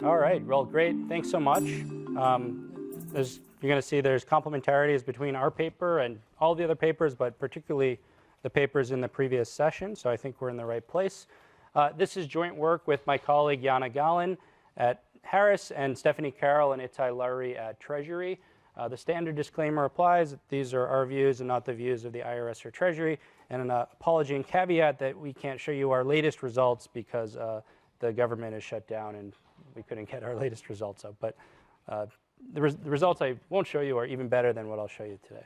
All right, well, great. Thanks so much. You're going to see there's complementarities between our paper and all the other papers, but particularly the papers in the previous session, so I think we're in the right place. This is joint work with my colleague Yana Gallen at Harris and Stephanie Karol and Ithai Lurie at Treasury. The standard disclaimer applies. These are our views and not the views of the IRS or Treasury. And an apology and caveat that we can't show you our latest results because the government is shut down and we couldn't get our latest results up. But the results I won't show you are even better than what I'll show you today.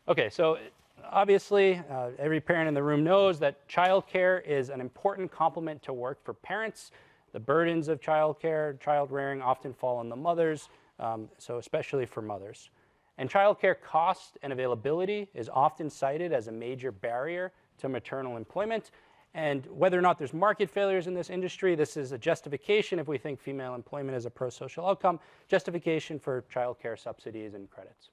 Okay, so obviously, every parent in the room knows that childcare is an important complement to work for parents. The burdens of childcare, child rearing often fall on the mothers, so especially for mothers. And childcare cost and availability is often cited as a major barrier to maternal employment. And whether or not there's market failures in this industry, this is a justification if we think female employment is a pro-social outcome, justification for childcare subsidies and credits.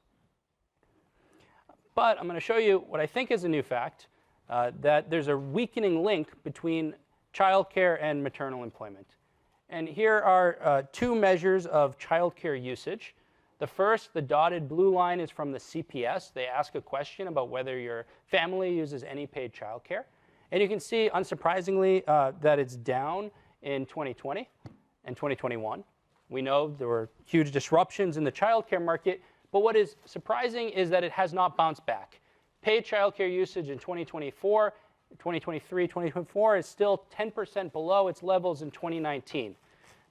But I'm going to show you what I think is a new fact, that there's a weakening link between childcare and maternal employment. And here are two measures of childcare usage. The first, the dotted blue line, is from the CPS. They ask a question about whether your family uses any paid childcare. And you can see, unsurprisingly, that it's down in 2020 and 2021. We know there were huge disruptions in the childcare market, but what is surprising is that it has not bounced back. Paid childcare usage in 2024, 2023, 2024 is still 10% below its levels in 2019.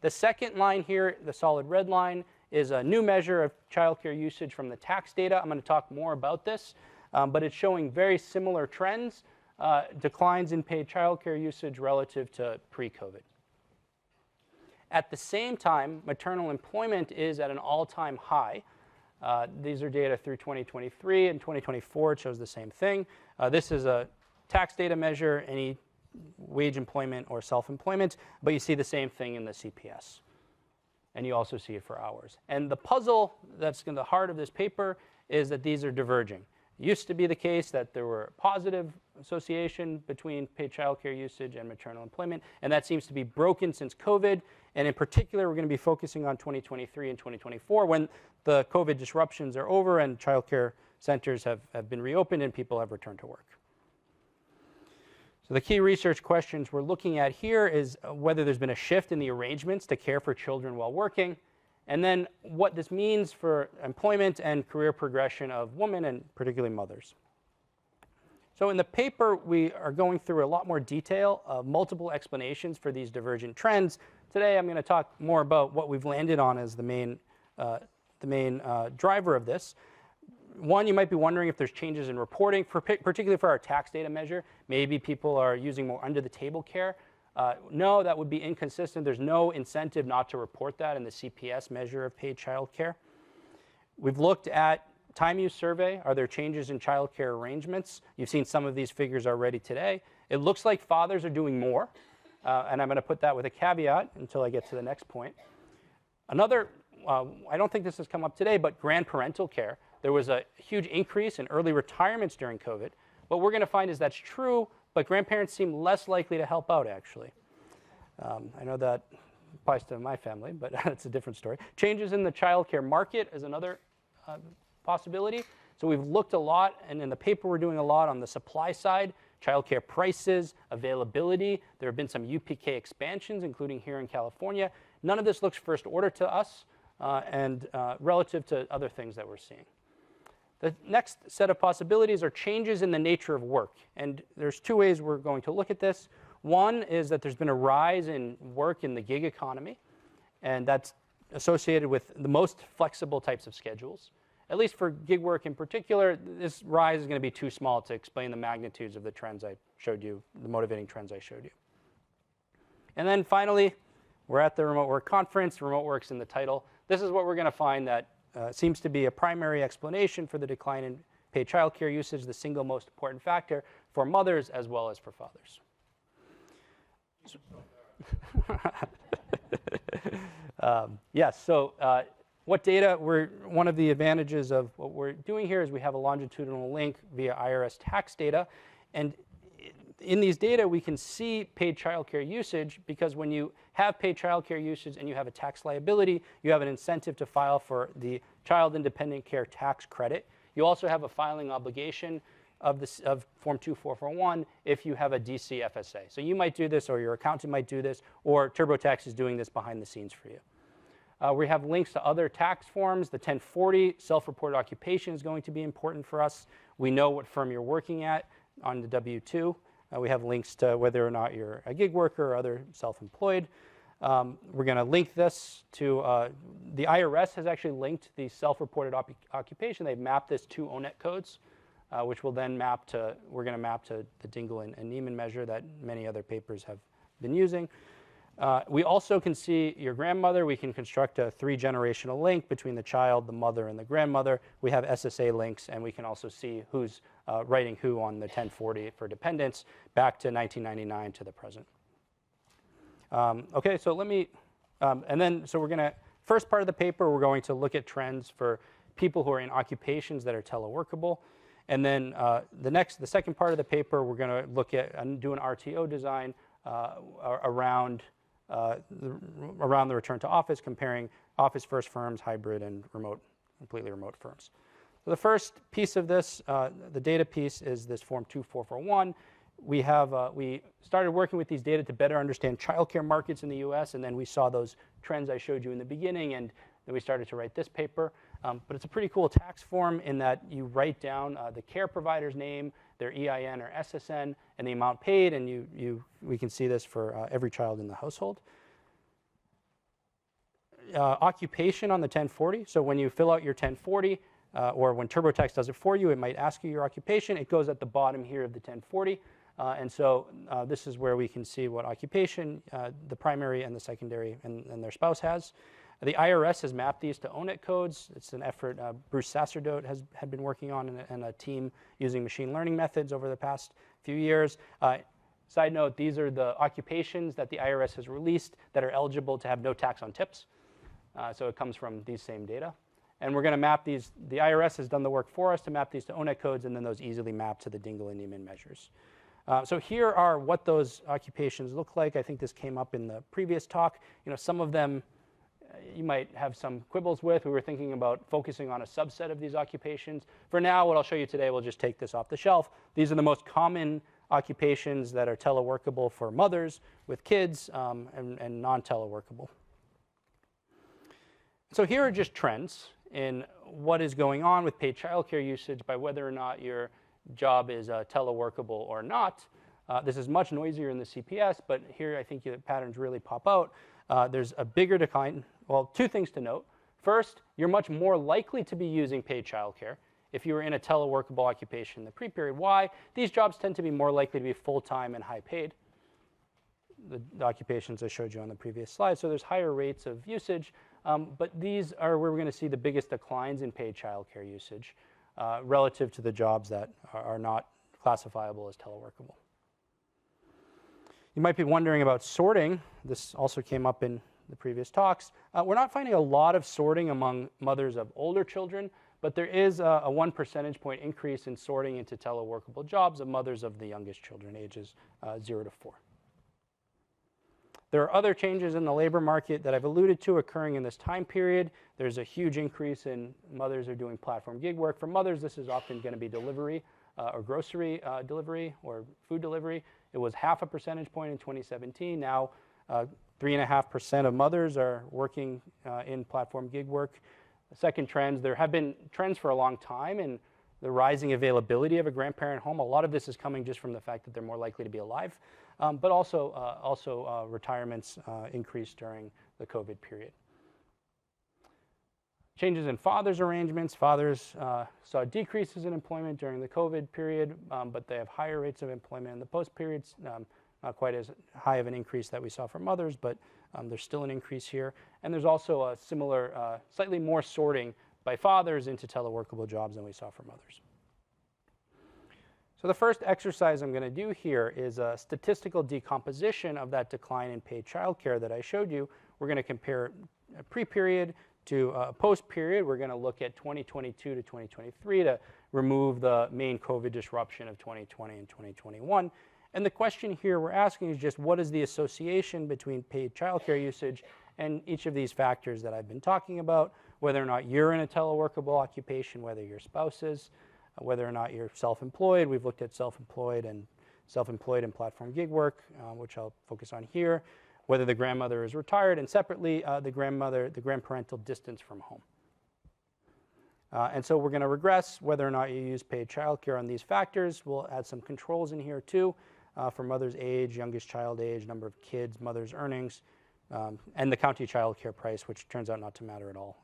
The second line here, the solid red line, is a new measure of childcare usage from the tax data. I'm going to talk more about this, but it's showing very similar trends. Declines in paid childcare usage relative to pre-COVID. At the same time, maternal employment is at an all-time high. These are data through 2023 and 2024. It shows the same thing. This is a tax data measure, any wage employment or self-employment, but you see the same thing in the CPS. And you also see it for hours. And the puzzle that's in the heart of this paper is that these are diverging. It used to be the case that there were positive association between paid childcare usage and maternal employment, and that seems to be broken since COVID. And in particular, we're going to be focusing on 2023 and 2024 when the COVID disruptions are over and childcare centers have been reopened and people have returned to work. So the key research questions we're looking at here is whether there's been a shift in the arrangements to care for children while working, and then what this means for employment and career progression of women and particularly mothers. So in the paper, we are going through a lot more detail of multiple explanations for these divergent trends. Today, I'm going to talk more about what we've landed on as the main driver of this. One, you might be wondering if there's changes in reporting, particularly for our tax data measure. Maybe people are using more under-the-table care. No, that would be inconsistent. There's no incentive not to report that in the CPS measure of paid childcare. We've looked at time use survey. Are there changes in childcare arrangements? You've seen some of these figures already today. It looks like fathers are doing more, and I'm going to put that with a caveat until I get to the next point. Another, I don't think this has come up today, but grandparental care. There was a huge increase in early retirements during COVID. What we're going to find is that's true, but grandparents seem less likely to help out, actually. I know that applies to my family, but that's a different story. Changes in the childcare market is another possibility. So we've looked a lot, and in the paper we're doing a lot on the supply side, childcare prices, availability. There have been some UPK expansions, including here in California. None of this looks first order to us and relative to other things that we're seeing. The next set of possibilities are changes in the nature of work. And there's two ways we're going to look at this. One is that there's been a rise in work in the gig economy, and that's associated with the most flexible types of schedules. At least for gig work in particular, this rise is going to be too small to explain the magnitudes of the trends I showed you, the motivating trends I showed you. And then finally, we're at the remote work conference. Remote work's in the title. This is what we're going to find that seems to be a primary explanation for the decline in paid childcare usage, the single most important factor for mothers as well as for fathers. Yes, so what data? One of the advantages of what we're doing here is we have a longitudinal link via IRS tax data. And in these data, we can see paid childcare usage because when you have paid childcare usage and you have a tax liability, you have an incentive to file for the Child Independent Care Tax Credit. You also have a filing obligation of Form 2441 if you have a DC FSA. So you might do this, or your accountant might do this, or TurboTax is doing this behind the scenes for you. We have links to other tax forms. The 1040 self-reported occupation is going to be important for us. We know what firm you're working at on the W-2. We have links to whether or not you're a gig worker or other self-employed. We're going to link this to, the IRS has actually linked the self-reported occupation. They've mapped this to ONET codes, which will then map to, we're going to map to the Dingle and Neiman measure that many other papers have been using. We also can see your grandmother. We can construct a 3-generational link between the child, the mother, and the grandmother. We have SSA links, and we can also see who's writing who on the 1040 for dependents back to 1999 to the present. Okay, so let me, so we're going to, first part of the paper, we're going to look at trends for people who are in occupations that are teleworkable. And then the second part of the paper, we're going to look at and do an RTO design around the return to office, comparing office first firms, hybrid, and completely remote firms. So the first piece of this, the data piece, is this Form 2441. We started working with these data to better understand childcare markets in the US, and then we saw those trends I showed you in the beginning, and then we started to write this paper. But it's a pretty cool tax form in that you write down the care provider's name, their EIN or SSN, and the amount paid, and we can see this for every child in the household. Occupation on the 1040, so when you fill out your 1040, or when TurboTax does it for you, it might ask you your occupation. It goes at the bottom here of the 1040, and so this is where we can see what occupation the primary and the secondary and their spouse has. The IRS has mapped these to ONET codes. It's an effort Bruce Sacerdote had been working on, and a team using machine learning methods over the past few years. Side note, these are the occupations that the IRS has released that are eligible to have no tax on tips. So it comes from these same data. And we're going to map these. The IRS has done the work for us to map these to ONET codes, and then those easily map to the Dingle and Neiman measures. So here are what those occupations look like. I think this came up in the previous talk. Some of them you might have some quibbles with. We were thinking about focusing on a subset of these occupations. For now, what I'll show you today, we'll just take this off the shelf. These are the most common occupations that are teleworkable for mothers with kids and non-teleworkable. So here are just trends in what is going on with paid childcare usage by whether or not your job is teleworkable or not. This is much noisier in the CPS, but here I think the patterns really pop out. There's a bigger decline. Well, two things to note. First, you're much more likely to be using paid childcare if you were in a teleworkable occupation in the pre-period. Why? These jobs tend to be more likely to be full-time and high-paid, the occupations I showed you on the previous slide. So there's higher rates of usage, but these are where we're going to see the biggest declines in paid childcare usage relative to the jobs that are not classifiable as teleworkable. You might be wondering about sorting. This also came up in the previous talks. We're not finding a lot of sorting among mothers of older children, but there is a 1 percentage point increase in sorting into teleworkable jobs of mothers of the youngest children, ages 0 to 4. There are other changes in the labor market that I've alluded to occurring in this time period. There's a huge increase in mothers who are doing platform gig work. For mothers, this is often going to be delivery or grocery delivery or food delivery. It was 0.5 percentage point in 2017. Now 3.5% of mothers are working in platform gig work. Second trends, there have been trends for a long time in the rising availability of a grandparent home. A lot of this is coming just from the fact that they're more likely to be alive, but also retirements increased during the COVID period. Changes in fathers' arrangements. Fathers saw decreases in employment during the COVID period, but they have higher rates of employment in the post periods. Not quite as high of an increase that we saw for mothers, but there's still an increase here. And there's also a similar, slightly more sorting by fathers into teleworkable jobs than we saw for mothers. So the first exercise I'm going to do here is a statistical decomposition of that decline in paid childcare that I showed you. We're going to compare a pre-period to a post-period. We're going to look at 2022 to 2023 to remove the main COVID disruption of 2020 and 2021. And the question here we're asking is just what is the association between paid childcare usage and each of these factors that I've been talking about, whether or not you're in a teleworkable occupation, whether your spouse is, whether or not you're self-employed. We've looked at self-employed and platform gig work, which I'll focus on here, whether the grandmother is retired, and separately, the grandparental distance from home. And so we're going to regress whether or not you use paid childcare on these factors. We'll add some controls in here too, for mother's age, youngest child age, number of kids, mother's earnings, and the county childcare price, which turns out not to matter at all.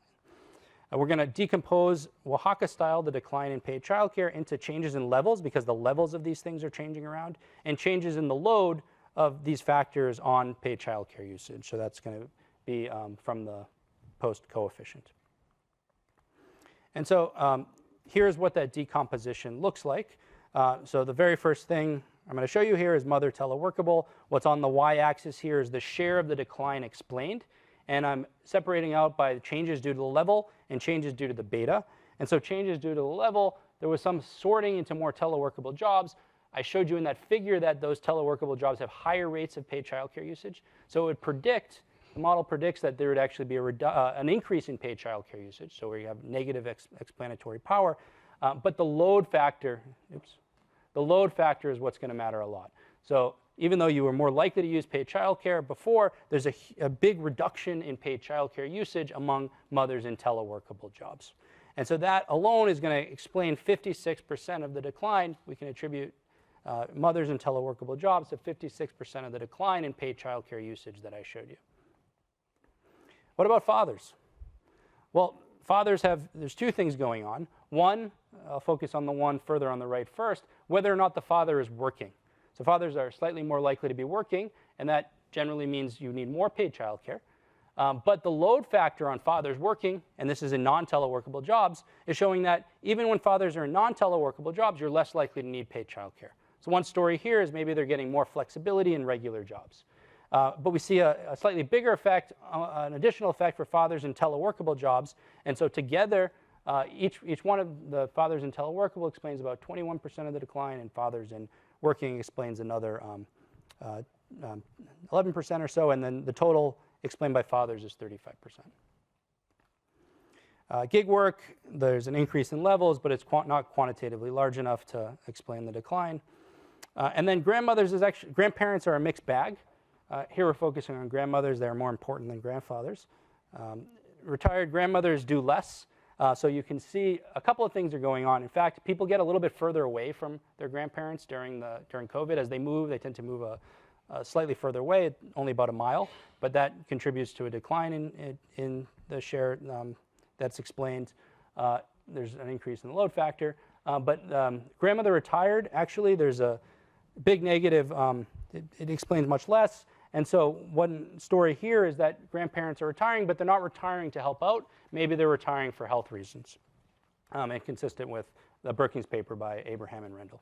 We're going to decompose Oaxaca style, the decline in paid childcare, into changes in levels, because the levels of these things are changing around, and changes in the load of these factors on paid childcare usage. So that's going to be from the post coefficient. And so here's what that decomposition looks like. So the very first thing I'm going to show you here is mother teleworkable. What's on the y-axis here is the share of the decline explained. And I'm separating out by changes due to the level and changes due to the beta. And so changes due to the level, there was some sorting into more teleworkable jobs. I showed you in that figure that those teleworkable jobs have higher rates of paid childcare usage. So it would predict, the model predicts that there would actually be an increase in paid childcare usage, so where you have negative explanatory power. But the load factor, the load factor is what's going to matter a lot. So even though you were more likely to use paid childcare before, there's a big reduction in paid childcare usage among mothers in teleworkable jobs. And so that alone is going to explain 56% of the decline. We can attribute mothers in teleworkable jobs to 56% of the decline in paid childcare usage that I showed you. What about fathers? Well, fathers there's two things going on. One, I'll focus on the one further on the right first, whether or not the father is working. So fathers are slightly more likely to be working, and that generally means you need more paid childcare. But the load factor on fathers working, and this is in non-teleworkable jobs, is showing that even when fathers are in non-teleworkable jobs, you're less likely to need paid childcare. So one story here is maybe they're getting more flexibility in regular jobs. But we see a slightly bigger effect, an additional effect for fathers in teleworkable jobs. And so together, each one of the fathers in teleworkable explains about 21% of the decline, and fathers in working explains another 11% or so, and then the total explained by fathers is 35%. Gig work, there's an increase in levels, but it's not quantitatively large enough to explain the decline. And then grandparents are a mixed bag. Here we're focusing on grandmothers. They're more important than grandfathers. Retired grandmothers do less. So you can see a couple of things are going on. In fact, people get a little bit further away from their grandparents during COVID. As they move, they tend to move slightly further away, only about a mile. But that contributes to a decline in the share that's explained. There's an increase in the load factor. But grandmother retired, actually, there's a big negative. It explains much less. And so one story here is that grandparents are retiring, but they're not retiring to help out. Maybe they're retiring for health reasons, and consistent with the Brookings paper by Abraham and Rendell.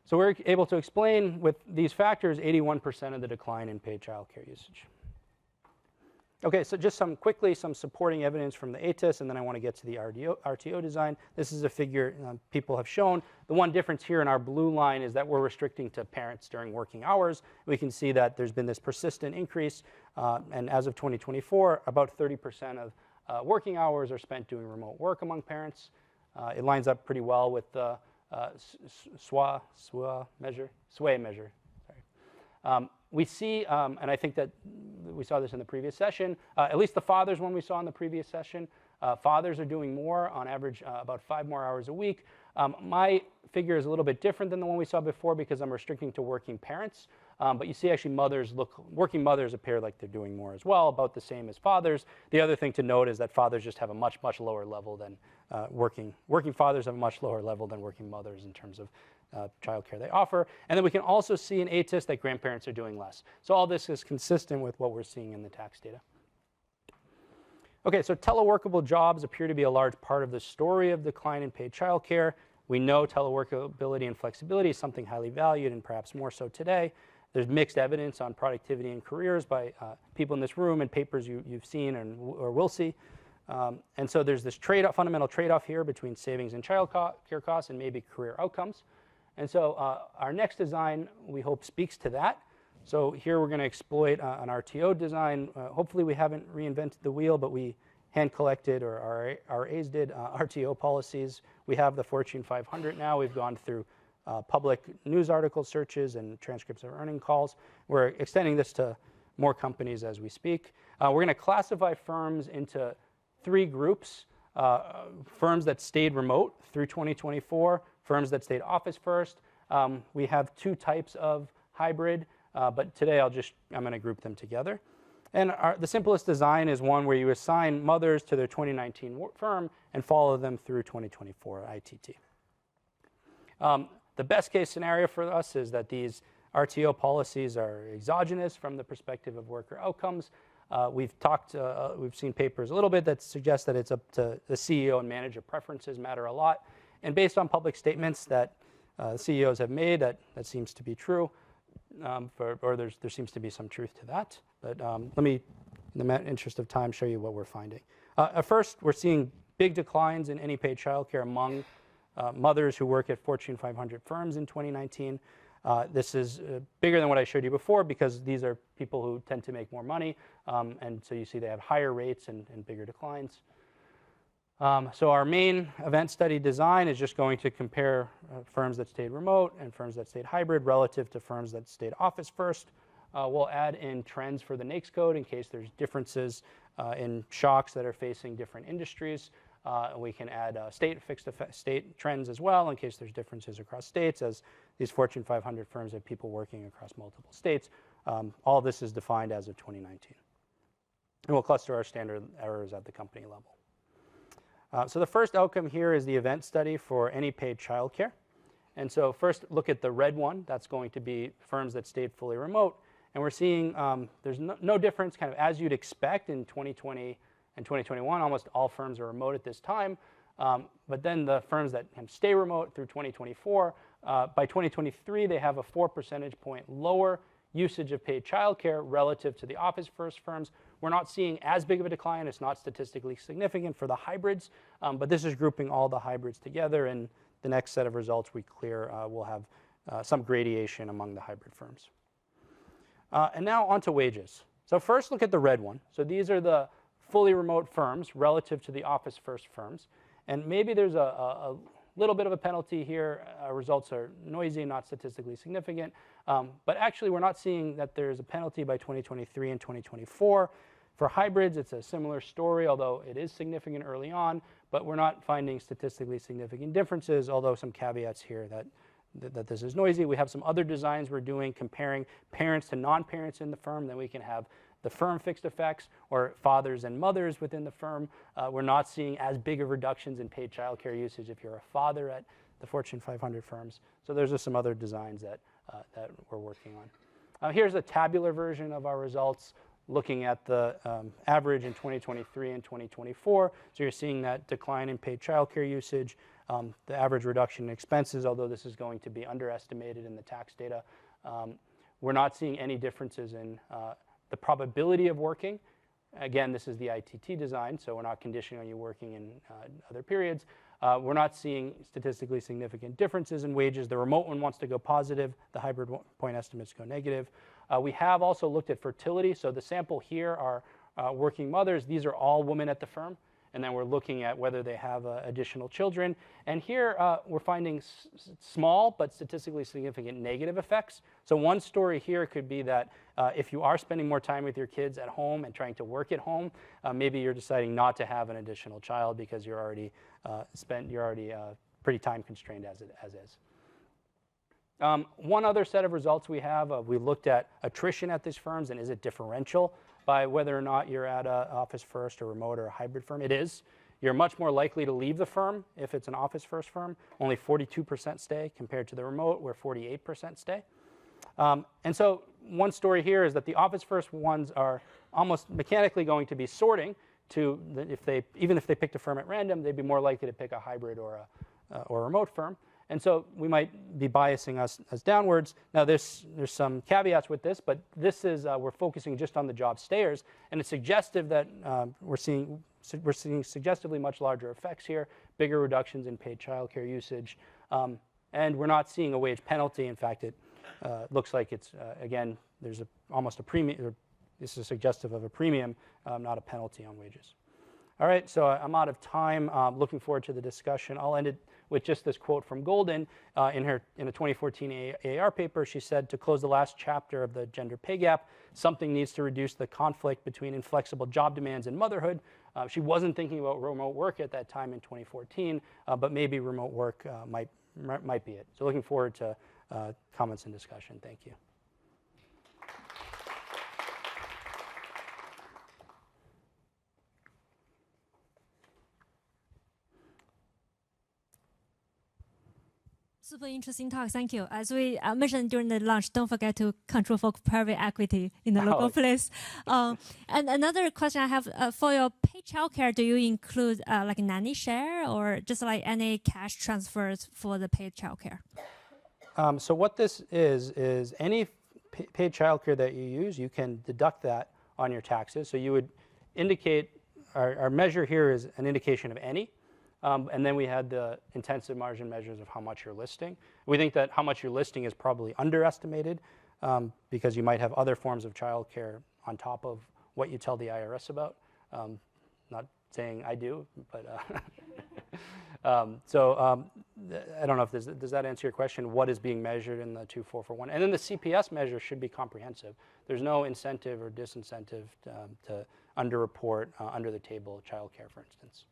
So we're able to explain with these factors 81% of the decline in paid childcare usage. Okay, so just some supporting evidence from the ATIS, and then I want to get to the RTO design. This is a figure people have shown. The one difference here in our blue line is that we're restricting to parents during working hours. We can see that there's been this persistent increase, and as of 2024, about 30% of working hours are spent doing remote work among parents. It lines up pretty well with the SWA measure. We see, and I think that we saw this in the previous session, at least the fathers one we saw in the previous session, fathers are doing more, on average about 5 more hours a week. My figure is a little bit different than the one we saw before because I'm restricting to working parents. But you see actually working mothers appear like they're doing more as well, about the same as fathers. The other thing to note is that fathers just have a much, much lower level than working fathers have a much lower level than working mothers in terms of childcare they offer. And then we can also see in ATIS that grandparents are doing less. So all this is consistent with what we're seeing in the tax data. Okay, so teleworkable jobs appear to be a large part of the story of decline in paid childcare. We know teleworkability and flexibility is something highly valued, and perhaps more so today. There's mixed evidence on productivity and careers by people in this room and papers you've seen or will see. And so there's this fundamental trade-off here between savings and child care costs and maybe career outcomes. And so our next design, we hope, speaks to that. So here we're going to exploit an RTO design. Hopefully we haven't reinvented the wheel, but we hand collected, or our A's did, RTO policies. We have the Fortune 500 now. We've gone through public news article searches and transcripts of earning calls. We're extending this to more companies as we speak. We're going to classify firms into 3 groups. Firms that stayed remote through 2024, firms that stayed office first. We have 2 types of hybrid, but today I'm going to group them together. And the simplest design is one where you assign mothers to their 2019 firm and follow them through 2024 ITT. The best case scenario for us is that these RTO policies are exogenous from the perspective of worker outcomes. We've seen papers a little bit that suggest that it's up to the CEO and manager preferences matter a lot. And based on public statements that CEOs have made, that seems to be true, there seems to be some truth to that. But let me, in the interest of time, show you what we're finding. At first, we're seeing big declines in any paid childcare among mothers who work at Fortune 500 firms in 2019. This is bigger than what I showed you before because these are people who tend to make more money, and so you see they have higher rates and bigger declines. So our main event study design is just going to compare firms that stayed remote and firms that stayed hybrid relative to firms that stayed office first. We'll add in trends for the NAICS code in case there's differences in shocks that are facing different industries. We can add state trends as well in case there's differences across states, as these Fortune 500 firms have people working across multiple states. All of this is defined as of 2019. And we'll cluster our standard errors at the company level. So the first outcome here is the event study for any paid childcare. And so first look at the red one. That's going to be firms that stayed fully remote. And we're seeing there's no difference, kind of as you'd expect in 2020 and 2021. Almost all firms are remote at this time. But then the firms that stay remote through 2024, by 2023, they have a 4 percentage point lower usage of paid childcare relative to the office first firms. We're not seeing as big of a decline. It's not statistically significant for the hybrids, but this is grouping all the hybrids together. And the next set of results we clear will have some gradation among the hybrid firms. And now on to wages. So first look at the red one. So these are the fully remote firms relative to the office first firms. And maybe there's a little bit of a penalty here. Results are noisy, not statistically significant. But actually, we're not seeing that there's a penalty by 2023 and 2024. For hybrids, it's a similar story, although it is significant early on. But we're not finding statistically significant differences, although some caveats here that this is noisy. We have some other designs we're doing comparing parents to non-parents in the firm. Then we can have the firm fixed effects or fathers and mothers within the firm. We're not seeing as big of reductions in paid childcare usage if you're a father at the Fortune 500 firms. So there's just some other designs that we're working on. Here's a tabular version of our results looking at the average in 2023 and 2024. So you're seeing that decline in paid childcare usage, the average reduction in expenses, although this is going to be underestimated in the tax data. We're not seeing any differences in the probability of working. Again, this is the ITT design, so we're not conditioning on you working in other periods. We're not seeing statistically significant differences in wages. The remote one wants to go positive. The hybrid point estimates go negative. We have also looked at fertility. So the sample here are working mothers. These are all women at the firm. And then we're looking at whether they have additional children. And here we're finding small but statistically significant negative effects. So one story here could be that if you are spending more time with your kids at home and trying to work at home, maybe you're deciding not to have an additional child because you're already pretty time constrained as is. One other set of results we have, we looked at attrition at these firms and is it differential by whether or not you're at an office first or remote or a hybrid firm. It is. You're much more likely to leave the firm if it's an office first firm. Only 42% stay compared to the remote where 48% stay. And so one story here is that the office first ones are almost mechanically going to be sorting to, even if they picked a firm at random, they'd be more likely to pick a hybrid or a remote firm. And so we might be biasing us downwards. Now there's some caveats with this, but this is we're focusing just on the job stayers, and it's suggestive that we're seeing suggestively much larger effects here, bigger reductions in paid childcare usage. And and we're not seeing a wage penalty. In fact, it looks like it's, again, there's almost a premium. This is suggestive of a premium, not a penalty on wages. All right, so I'm out of time. Looking forward to the discussion. I'll end it with just this quote from Golden in a 2014 AAR paper. She said, to close the last chapter of the gender pay gap, something needs to reduce the conflict between inflexible job demands and motherhood. She wasn't thinking about remote work at that time in 2014, but maybe remote work might be it. So looking forward to comments and discussion. Thank you. Super interesting talk. Thank you. As we mentioned during the lunch, don't forget to control for private equity in the local place. And another question I have for your paid childcare, do you include like a nanny share or just like any cash transfers for the paid childcare? So what this is any paid childcare that you use, you can deduct that on your taxes. So you would indicate, our measure here is an indication of any. And then we had the intensive margin measures of how much you're listing. We think that how much you're listing is probably underestimated because you might have other forms of childcare on top of what you tell the IRS about. Not saying I do, but I don't know if does that answer your question? What is being measured in the 2441? And then the CPS measure should be comprehensive. There's no incentive or disincentive to underreport under the table childcare, for instance.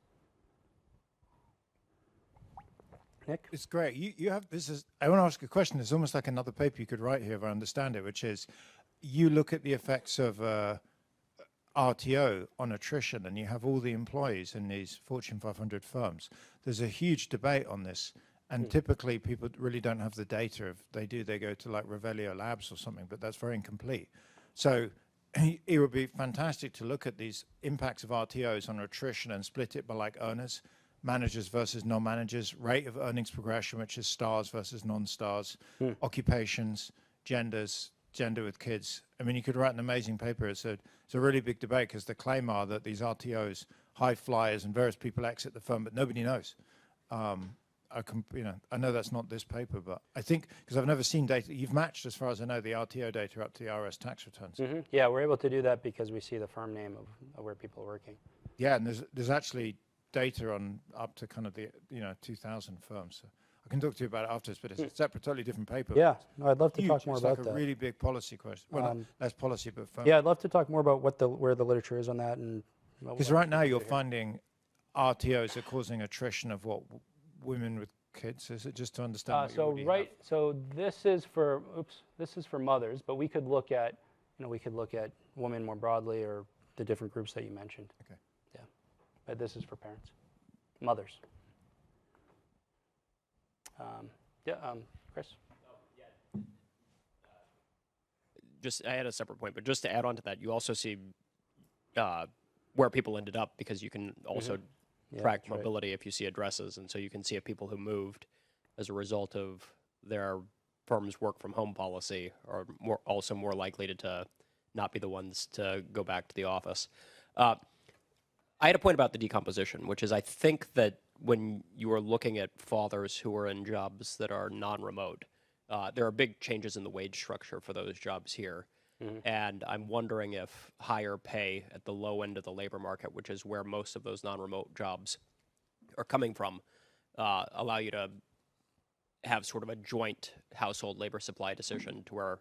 Nick? It's great. You have this is. I want to ask a question. It's almost like another paper you could write here if I understand it, which is you look at the effects of RTO on attrition, and you have all the employees in these Fortune 500 firms. There's a huge debate on this, and typically people really don't have the data. If they do, they go to like Revelio Labs or something, but that's very incomplete. So it would be fantastic to look at these impacts of RTOs on attrition and split it by like earners, managers versus non-managers, rate of earnings progression, which is stars versus non-stars, occupations, genders, gender with kids. I mean, you could write an amazing paper. It's a really big debate because the claim are that these RTOs, high flyers, and various people exit the firm, but nobody knows. I know that's not this paper, but I think, because I've never seen data, you've matched, as far as I know, the RTO data up to the IRS tax returns. Yeah, we're able to do that because we see the firm name of where people are working. Yeah, and there's actually data on up to kind of the 2,000 firms. So I can talk to you about it afterwards, but it's a separate, totally different paper. Yeah, no, I'd love to talk more it's about like that. a really big policy question. Well, not less policy, but firm. Yeah, I'd love to talk more about where the literature is on that. Because right now you're finding RTOs are causing attrition of what, women with kids? Is it just to understand? So this is for mothers, but we could look at women more broadly or the different groups that you mentioned. Okay. Yeah, but this is for parents, mothers. Chris. I had a separate point, but just to add on to that, you also see where people ended up, because you can also track mobility if you see addresses, and so you can see if people who moved as a result of their firm's work from home policy are also more likely to not be the ones to go back to the office. I had a point about the decomposition, which is I think that when you are looking at fathers who are in jobs that are non-remote, there are big changes in the wage structure for those jobs here. And I'm wondering if higher pay at the low end of the labor market, which is where most of those non-remote jobs are coming from, allow you to have sort of a joint household labor supply decision to where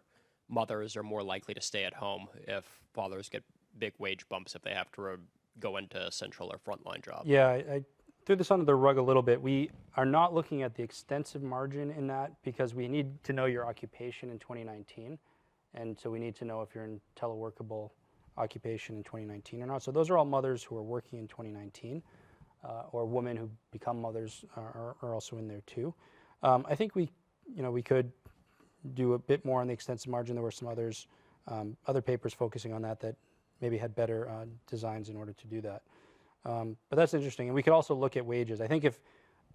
mothers are more likely to stay at home if fathers get big wage bumps if they have to go into central or frontline jobs. Yeah, I threw this under the rug a little bit. We are not looking at the extensive margin in that because we need to know your occupation in 2019. And so we need to know if you're in teleworkable occupation in 2019 or not. So those are all mothers who are working in 2019, or women who become mothers are also in there too. I think we could do a bit more on the extensive margin. There were some other papers focusing on that maybe had better designs in order to do that. But that's interesting. And we could also look at wages. I think if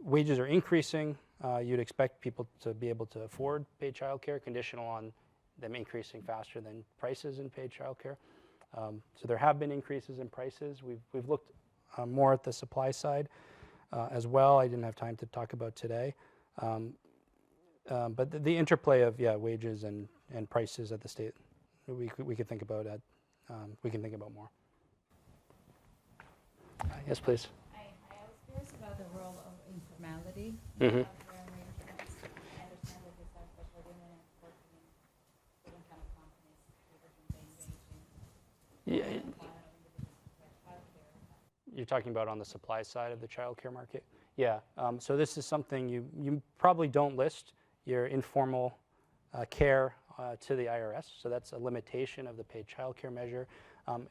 wages are increasing, you'd expect people to be able to afford paid childcare, conditional on them increasing faster than prices in paid childcare. So there have been increases in prices. We've looked more at the supply side as well. I didn't have time to talk about today. but the interplay of wages and prices at the state, we could think about at we can think about more. Yes, please. I was curious about the role of informality. Mm-hmm. I understand that this are especially women working in different kind of companies, different engaging. You're talking about on the supply side of the childcare market? Yeah. So this is something you probably don't list your informal care to the IRS. So that's a limitation of the paid childcare measure.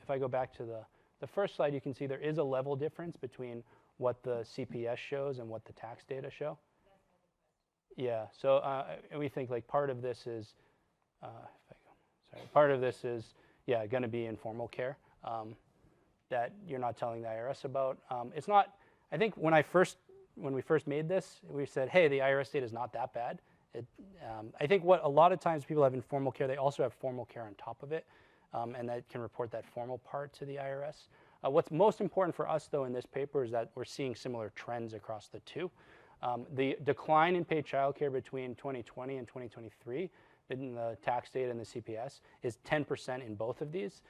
If I go back to the first slide, you can see there is a level difference between what the CPS shows and what the tax data show. Yeah. So we think like part of this is, part of this is going to be informal care that you're not telling the IRS about. It's not. I think when we first made this, we said, hey, the IRS data is not that bad. I think what a lot of times people have informal care, they also have formal care on top of it, and that can report that formal part to the IRS. What's most important for us, though, in this paper is that we're seeing similar trends across the two. The decline in paid childcare between 2020 and 2023 in the tax data and the CPS is 10% in both of these.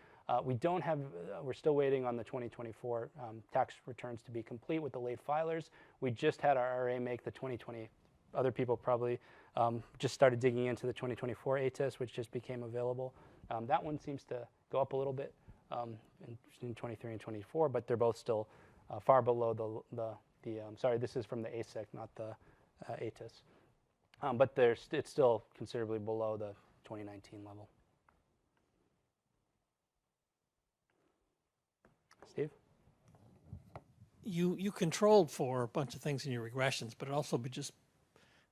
We don't have, we're still waiting on the 2024 tax returns to be complete with the late filers. We just had our RA make the 2020, other people probably just started digging into the 2024 ATIS, which just became available. That one seems to go up a little bit in 23 and 24, but they're both still far below sorry, this is from the ASEC, not the ATIS. But it's still considerably below the 2019 level. Steve? You controlled for a bunch of things in your regressions, but it also would just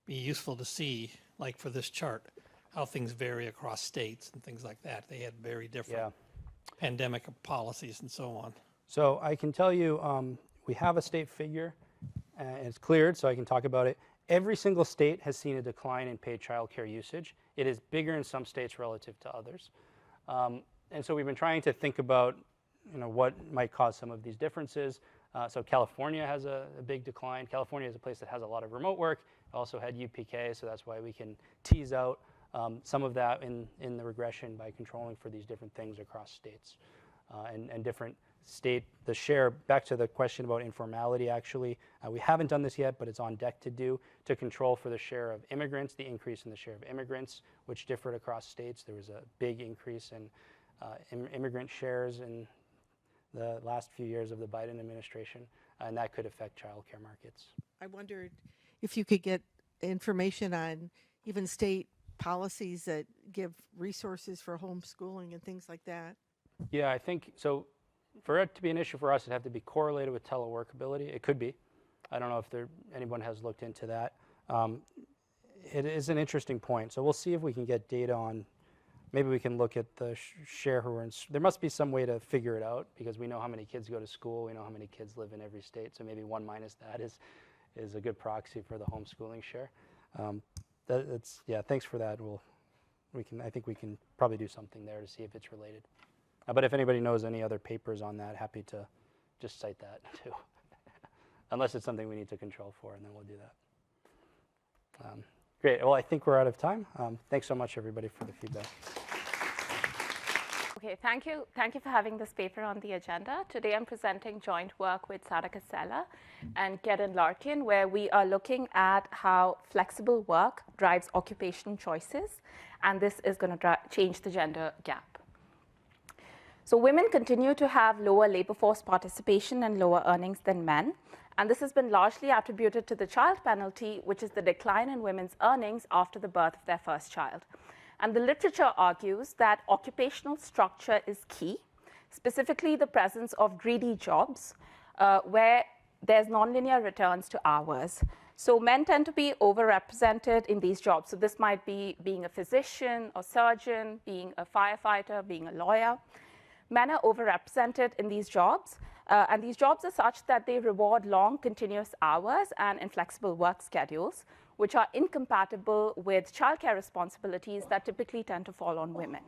be useful to see, like for this chart, how things vary across states and things like that. They had very different pandemic policies and so on. So I can tell you, we have a state figure, and it's cleared, so I can talk about it. Every single state has seen a decline in paid childcare usage. It is bigger in some states relative to others. And so we've been trying to think about what might cause some of these differences. So California has a big decline. California is a place that has a lot of remote work. It also had UPK, so that's why we can tease out some of that in the regression by controlling for these different things across states and different state. The share, back to the question about informality actually, we haven't done this yet, but it's on deck to do, to control for the share of immigrants, the increase in the share of immigrants, which differed across states. There was a big increase in immigrant shares in the last few years of the Biden administration, and that could affect childcare markets. I wondered if you could get information on even state policies that give resources for homeschooling and things like that. Yeah, I think so. For it to be an issue for us, it'd have to be correlated with teleworkability. It could be. I don't know if anyone has looked into that. It is an interesting point. So we'll see if we can get data on. Maybe we can look at the share who are in. There must be some way to figure it out because we know how many kids go to school. We know how many kids live in every state. So maybe 1 minus that is a good proxy for the homeschooling share. Thanks for that. I think we can probably do something there to see if it's related. But if anybody knows any other papers on that, happy to just cite that too. Unless it's something we need to control for, and then we'll do that. Great. Well, I think we're out of time. Thanks so much, everybody, for the feedback. Okay, thank you. Thank you for having this paper on the agenda. Today I'm presenting joint work with Sara Casella and Kieran Larkin, where we are looking at how flexible work drives occupational choices, and this is going to change the gender gap. So women continue to have lower labor force participation and lower earnings than men, and this has been largely attributed to the child penalty, which is the decline in women's earnings after the birth of their first child. And the literature argues that occupational structure is key, specifically the presence of greedy jobs where there's nonlinear returns to hours. So men tend to be overrepresented in these jobs. So this might be being a physician or surgeon, being a firefighter, being a lawyer. Men are overrepresented in these jobs, and these jobs are such that they reward long, continuous hours and inflexible work schedules, which are incompatible with childcare responsibilities that typically tend to fall on women.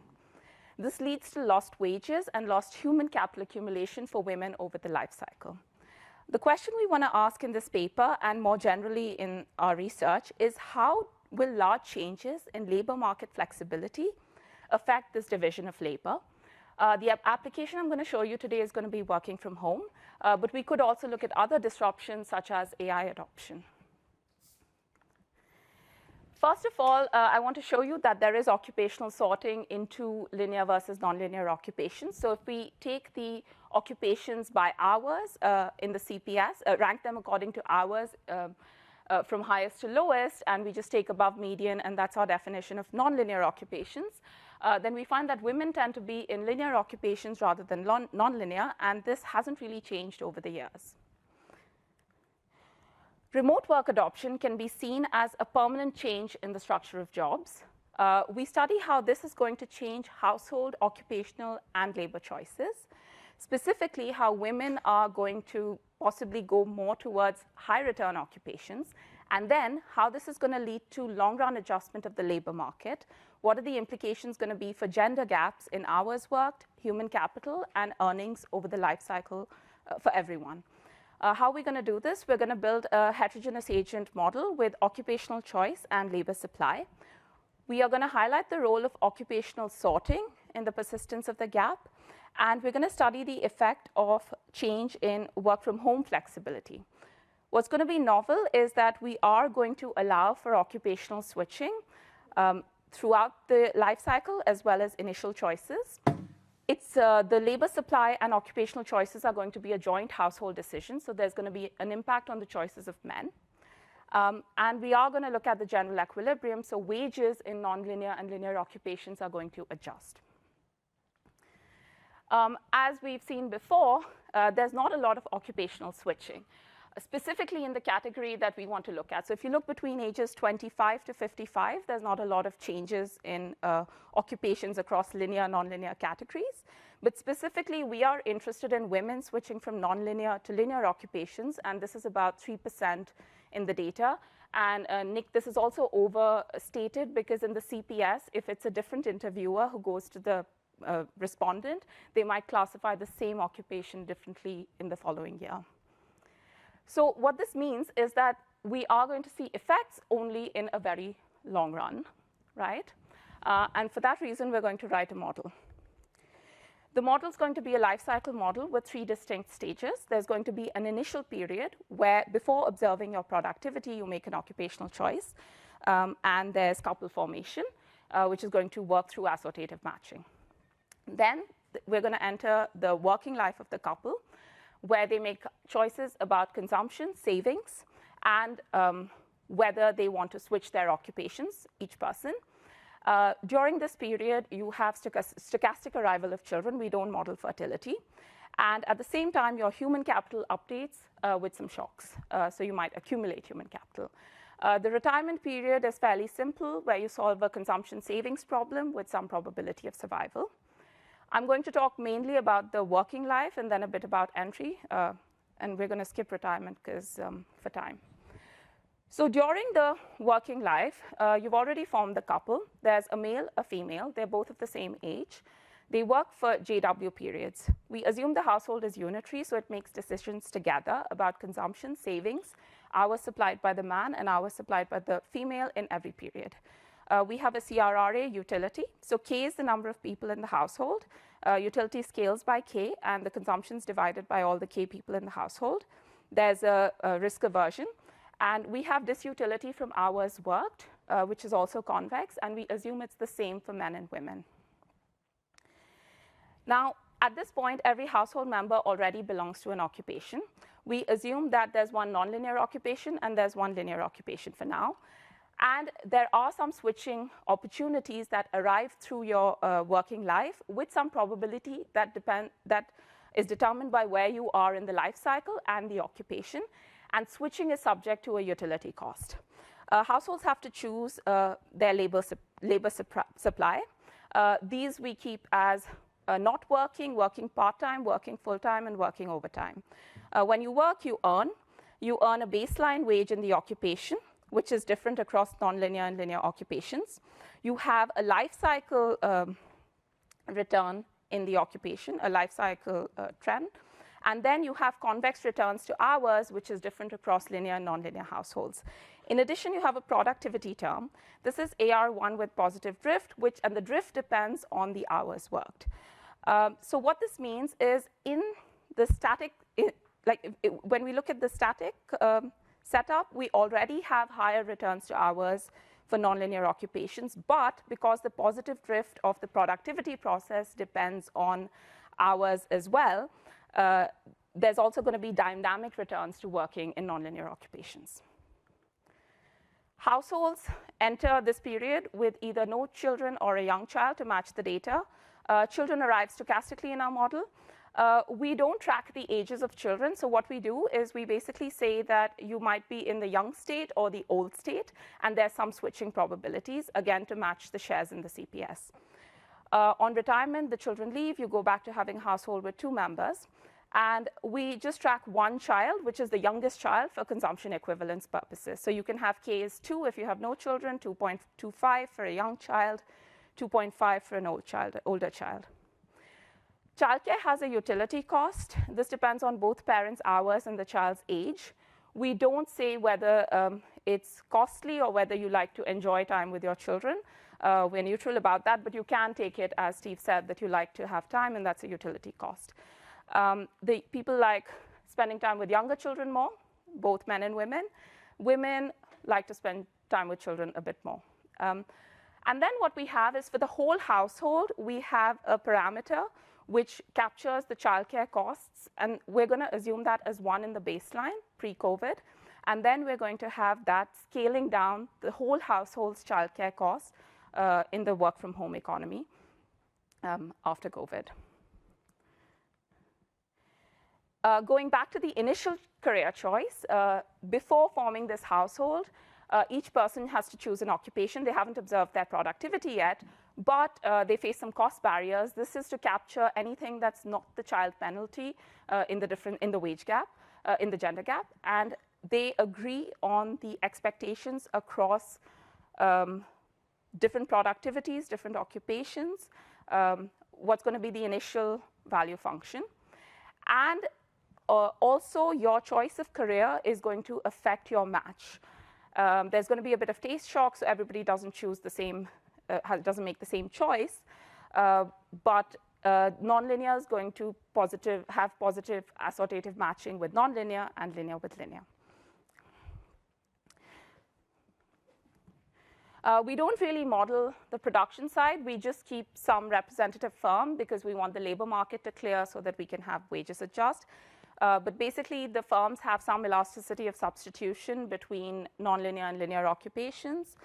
This leads to lost wages and lost human capital accumulation for women over the life cycle. The question we want to ask in this paper, and more generally in our research, is how will large changes in labor market flexibility affect this division of labor? The application I'm going to show you today is going to be working from home, but we could also look at other disruptions such as AI adoption. First of all, I want to show you that there is occupational sorting into linear versus nonlinear occupations. So if we take the occupations by hours in the CPS, rank them according to hours from highest to lowest, and we just take above median, and that's our definition of nonlinear occupations, then we find that women tend to be in linear occupations rather than nonlinear, and this hasn't really changed over the years. Remote work adoption can be seen as a permanent change in the structure of jobs. We study how this is going to change household, occupational, and labor choices, specifically how women are going to possibly go more towards high return occupations, and then how this is going to lead to long-run adjustment of the labor market. What are the implications going to be for gender gaps in hours worked, human capital, and earnings over the life cycle for everyone? How are we going to do this? We're going to build a heterogeneous agent model with occupational choice and labor supply. We are going to highlight the role of occupational sorting in the persistence of the gap, and we're going to study the effect of change in work from home flexibility. What's going to be novel is that we are going to allow for occupational switching throughout the life cycle as well as initial choices. It's the labor supply and occupational choices are going to be a joint household decision, so there's going to be an impact on the choices of men. And we are going to look at the general equilibrium, so wages in nonlinear and linear occupations are going to adjust. As we've seen before, there's not a lot of occupational switching, specifically in the category that we want to look at. So if you look between ages 25 to 55, there's not a lot of changes in occupations across linear and nonlinear categories. But specifically, we are interested in women switching from nonlinear to linear occupations, and this is about 3% in the data. And Nick, this is also overstated because in the CPS, if it's a different interviewer who goes to the respondent, they might classify the same occupation differently in the following year. So what this means is that we are going to see effects only in a very long run, right? And for that reason, we're going to write a model. The model is going to be a life cycle model with 3 distinct stages. There's going to be an initial period where before observing your productivity, you make an occupational choice. And there's couple formation, which is going to work through assortative matching. Then we're going to enter the working life of the couple, where they make choices about consumption, savings, and whether they want to switch their occupations, each person. During this period, you have stochastic arrival of children. We don't model fertility. And at the same time, your human capital updates with some shocks. So you might accumulate human capital. The retirement period is fairly simple, where you solve a consumption savings problem with some probability of survival. I'm going to talk mainly about the working life and then a bit about entry. And we're going to skip retirement because for time. So during the working life, you've already formed the couple. There's a male, a female. They're both of the same age. They work for JW periods. We assume the household is unitary, so it makes decisions together about consumption, savings, hours supplied by the man and hours supplied by the female in every period. We have a CRRA utility. So K is the number of people in the household. Utility scales by K, and the consumption is divided by all the K people in the household. There's a risk aversion. And we have this utility from hours worked, which is also convex, and we assume it's the same for men and women. Now, at this point, every household member already belongs to an occupation. We assume that there's one nonlinear occupation and there's one linear occupation for now. And there are some switching opportunities that arrive through your working life with some probability that is determined by where you are in the life cycle and the occupation. And switching is subject to a utility cost. Households have to choose their labor supply. These we keep as not working, working part-time, working full-time, and working overtime. When you work, you earn. You earn a baseline wage in the occupation, which is different across nonlinear and linear occupations. You have a life cycle return in the occupation, a life cycle trend. And then you have convex returns to hours, which is different across linear and nonlinear households. In addition, you have a productivity term. This is AR1 with positive drift, and the drift depends on the hours worked. So what this means is in the static, when we look at the static setup, we already have higher returns to hours for nonlinear occupations, but because the positive drift of the productivity process depends on hours as well, there's also going to be dynamic returns to working in nonlinear occupations. Households enter this period with either no children or a young child to match the data. Children arrive stochastically in our model. We don't track the ages of children, so what we do is we basically say that you might be in the young state or the old state, and there's some switching probabilities, again, to match the shares in the CPS. On retirement, the children leave, you go back to having a household with 2 members, and we just track 1 child, which is the youngest child, for consumption equivalence purposes. So you can have K is 2 if you have no children, 2.25 for a young child, 2.5 for an older child. Childcare has a utility cost. This depends on both parents' hours and the child's age. We don't say whether it's costly or whether you like to enjoy time with your children. We're neutral about that, but you can take it, as Steve said, that you like to have time, and that's a utility cost. The people like spending time with younger children more, both men and women. Women like to spend time with children a bit more. And then what we have is for the whole household, we have a parameter which captures the childcare costs, and we're going to assume that as 1 in the baseline, pre-COVID, and then we're going to have that scaling down the whole household's childcare costs in the work-from-home economy after COVID. Going back to the initial career choice, before forming this household, each person has to choose an occupation. They haven't observed their productivity yet, but they face some cost barriers. This is to capture anything that's not the child penalty in the wage gap, in the gender gap, and they agree on the expectations across different productivities, different occupations, what's going to be the initial value function. And also, your choice of career is going to affect your match. There's going to be a bit of taste shock, so everybody doesn't choose the same, doesn't make the same choice. But nonlinear is going to have positive assortative matching with nonlinear and linear with linear. We don't really model the production side. We just keep some representative firm because we want the labor market to clear so that we can have wages adjust. But basically, the firms have some elasticity of substitution between nonlinear and linear occupations,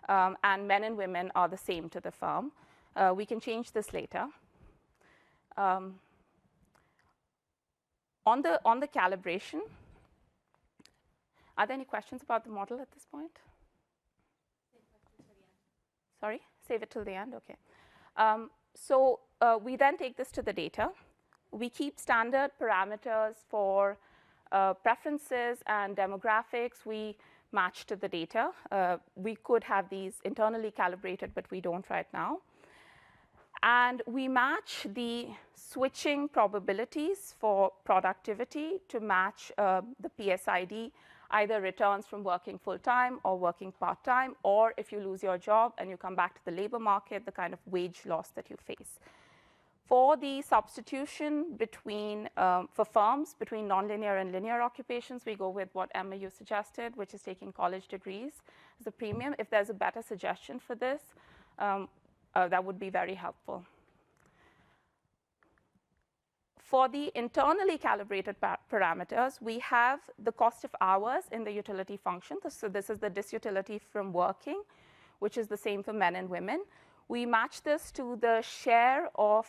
and men and women are the same to the firm. We can change this later. On the calibration, are there any questions about the model at this point? Sorry, save it till the end, okay. So we then take this to the data. We keep standard parameters for preferences and demographics. We match to the data. We could have these internally calibrated, but we don't right now. And we match the switching probabilities for productivity to match the PSID, either returns from working full-time or working part-time, or if you lose your job and you come back to the labor market, the kind of wage loss that you face. For the substitution between, for firms between nonlinear and linear occupations, we go with what Emma, you suggested, which is taking college degrees as a premium. If there's a better suggestion for this, that would be very helpful. For the internally calibrated parameters, we have the cost of hours in the utility function. So this is the disutility from working, which is the same for men and women. We match this to the share of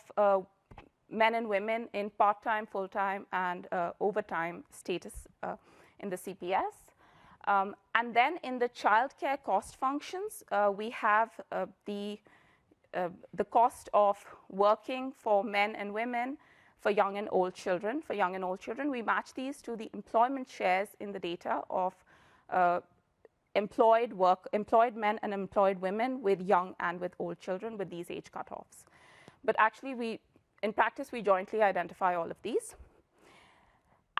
men and women in part-time, full-time, and overtime status in the CPS. And then in the childcare cost functions, we have the cost of working for men and women, for young and old children. For young and old children, we match these to the employment shares in the data of employed men and employed women with young and with old children with these age cutoffs. But actually, in practice, we jointly identify all of these.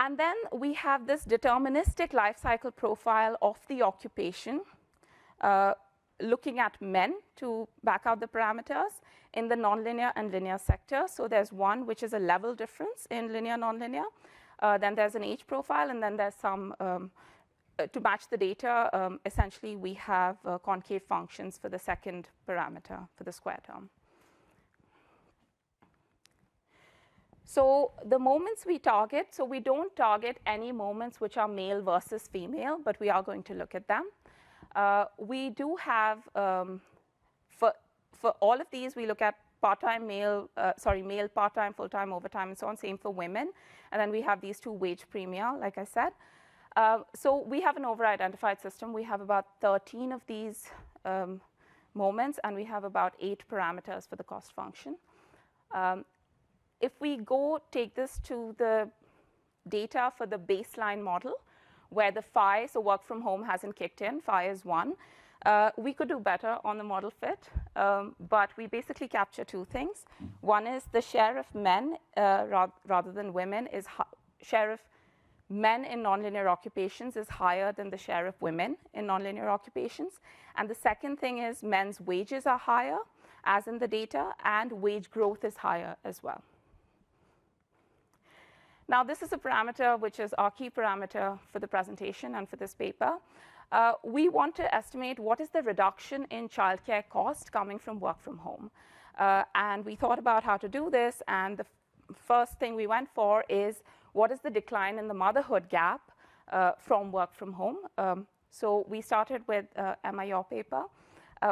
And then we have this deterministic life cycle profile of the occupation, looking at men to back out the parameters in the nonlinear and linear sector. So there's one which is a level difference in linear, nonlinear. Then there's an age profile, and then there's some, to match the data, essentially we have concave functions for the second parameter, for the square term. So the moments we target, so we don't target any moments which are male versus female, but we are going to look at them. We do have, for all of these, we look at part-time male, male part-time, full-time, overtime, and so on, same for women. And then we have these two wage premia, like I said. So we have an over-identified system. We have about 13 of these moments, and we have about 8 parameters for the cost function. If we go take this to the data for the baseline model, where the phi, so work from home hasn't kicked in, phi is 1, we could do better on the model fit, but we basically capture 2 things. One is the share of men rather than women is share of men in nonlinear occupations is higher than the share of women in nonlinear occupations. And the second thing is men's wages are higher, as in the data, and wage growth is higher as well. Now, this is a parameter which is our key parameter for the presentation and for this paper. We want to estimate what is the reduction in childcare cost coming from work from home. And we thought about how to do this, and the first thing we went for is what is the decline in the motherhood gap from work from home. So we started with Emma, your paper,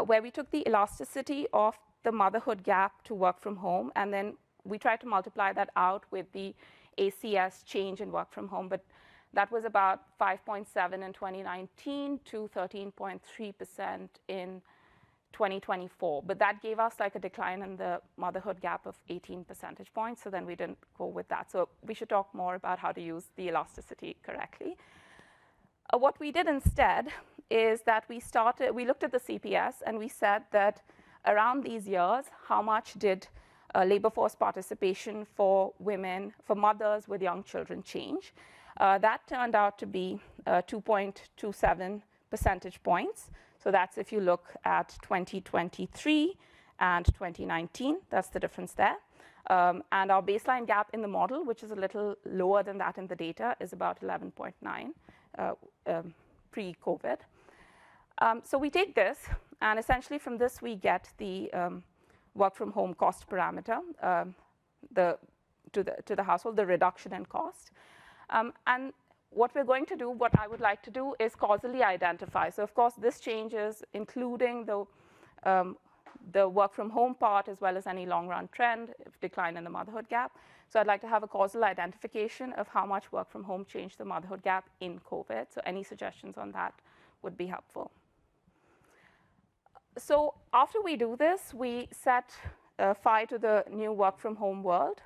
where we took the elasticity of the motherhood gap to work from home, and then we tried to multiply that out with the ACS change in work from home, but that was about 5.7 in 2019 to 13.3% in 2024. But that gave us like a decline in the motherhood gap of 18 percentage points, so then we didn't go with that. So we should talk more about how to use the elasticity correctly. What we did instead is that we looked at the CPS, and we said that around these years, how much did labor force participation for women, for mothers with young children change. That turned out to be 2.27 percentage points. So that's if you look at 2023 and 2019, that's the difference there. And our baseline gap in the model, which is a little lower than that in the data, is about 11.9 pre-COVID. So we take this, and essentially from this we get the work from home cost parameter to the household, the reduction in cost. And what we're going to do, what I would like to do, is causally identify. So of course this changes, including the work from home part, as well as any long run trend, decline in the motherhood gap. So I'd like to have a causal identification of how much work from home changed the motherhood gap in COVID. So any suggestions on that would be helpful. So after we do this, we set phi to the new work from home world.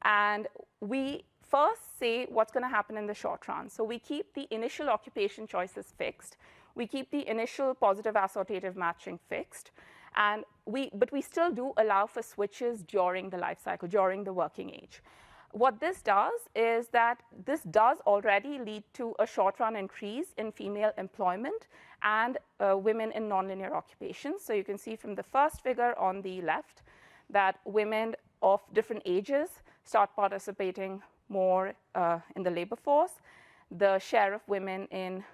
And we first say what's going to happen in the short run. So we keep the initial occupation choices fixed. We keep the initial positive associative matching fixed. But we still do allow for switches during the life cycle, during the working age. What this does is that this does already lead to a short-run increase in female employment and women in nonlinear occupations. So you can see from the first figure on the left that women of different ages start participating more in the labor force. The share of women in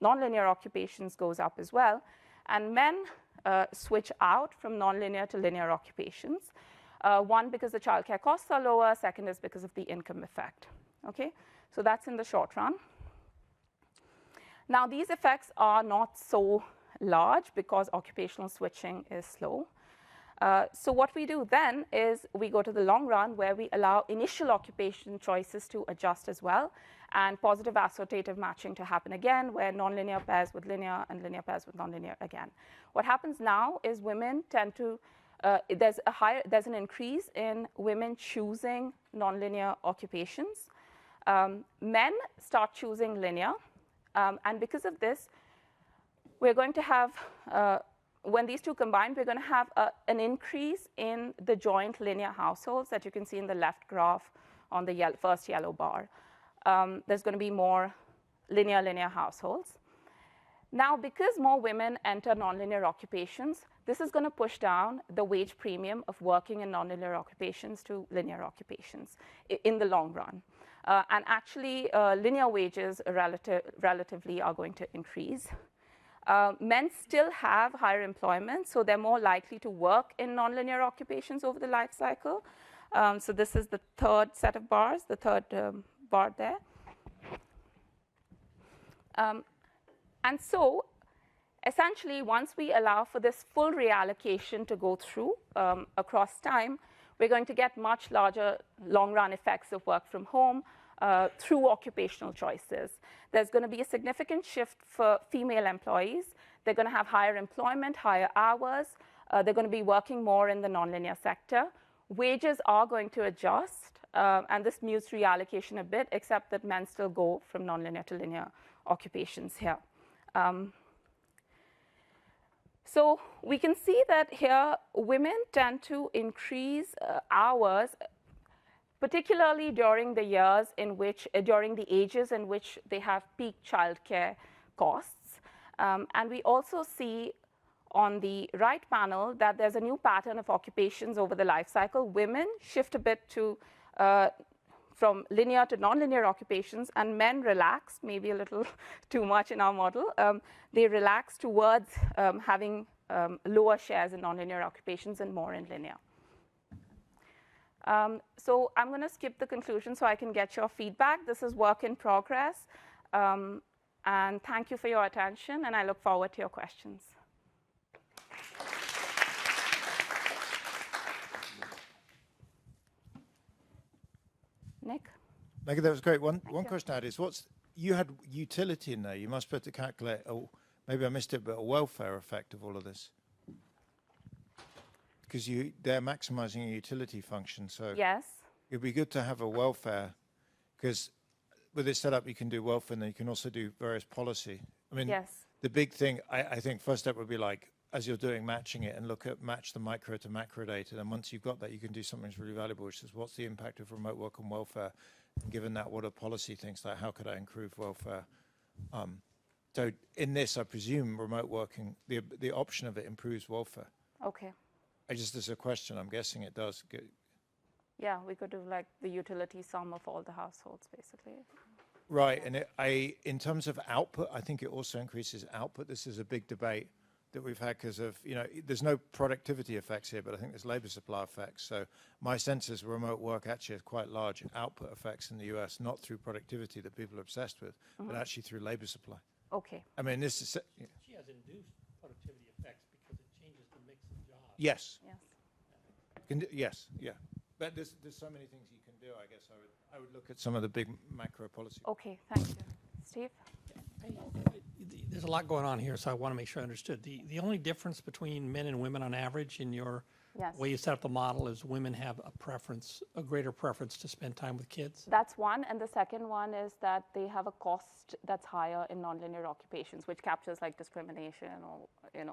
nonlinear occupations goes up as well. And men switch out from nonlinear to linear occupations. One, because the childcare costs are lower. Second is because of the income effect. Okay, so that's in the short run. Now, these effects are not so large because occupational switching is slow. So what we do then is we go to the long run, where we allow initial occupation choices to adjust as well, and positive associative matching to happen again, where nonlinear pairs with linear and linear pairs with nonlinear again. What happens now is women tend to there's an increase in women choosing nonlinear occupations. Men start choosing linear, and because of this, we're going to have, when these two combine, we're going to have an increase in the joint linear households that you can see in the left graph on the first yellow bar. there's going to be more linear households. Now, because more women enter nonlinear occupations, this is going to push down the wage premium of working in nonlinear occupations to linear occupations in the long run. And actually, linear wages relatively are going to increase. Men still have higher employment, so they're more likely to work in nonlinear occupations over the life cycle. So this is the third set of bars, the third bar there. And so, essentially, once we allow for this full reallocation to go through across time, we're going to get much larger long-run effects of work from home through occupational choices. There's going to be a significant shift for female employees. They're going to have higher employment, higher hours. They're going to be working more in the nonlinear sector. Wages are going to adjust, and this mutes reallocation a bit, except that men still go from nonlinear to linear occupations here. So we can see that here women tend to increase hours, particularly during the years in which, during the ages in which they have peak childcare costs. And we also see on the right panel that there's a new pattern of occupations over the life cycle. Women shift a bit to from linear to nonlinear occupations, and men relax, maybe a little too much in our model. They relax towards having lower shares in nonlinear occupations and more in linear. So I'm going to skip the conclusion so I can get your feedback. This is work in progress. And thank you for your attention, and I look forward to your questions. Nick? Megha, that was great. One question I had is, you had utility in there. You must be able to calculate, maybe I missed it, but a welfare effect of all of this. Because they're maximizing a utility function. So yes, it'd be good to have a welfare, because with this setup, you can do welfare, and then you can also do various policy. I mean, yes. The big thing, I think first step would be like, as you're doing matching it, and match the micro to macro data. And once you've got that, you can do something that's really valuable, which is what's the impact of remote work on welfare? And given that, what are policy things like how could I improve welfare? So in this, I presume remote working, the option of it improves welfare. Okay. Just as a question, I'm guessing it does. Yeah, we could do like the utility sum of all the households, basically. Right, and in terms of output, I think it also increases output. This is a big debate that we've had because of, there's no productivity effects here, but I think there's labor supply effects. So my sense is remote work actually has quite large output effects in the US, not through productivity that people are obsessed with, but actually through labor supply. Okay. I mean, this is... She has induced productivity effects because it changes the mix of jobs. Yes. Yes. Yes, yeah. But there's so many things you can do, I guess I would look at some of the big macro policy. Okay, thank you. Steve? There's a lot going on here, so I want to make sure I understood. The only difference between men and women on average in your way you set up the model is women have a greater preference to spend time with kids? That's one, and the second one is that they have a cost that's higher in nonlinear occupations, which captures like discrimination or,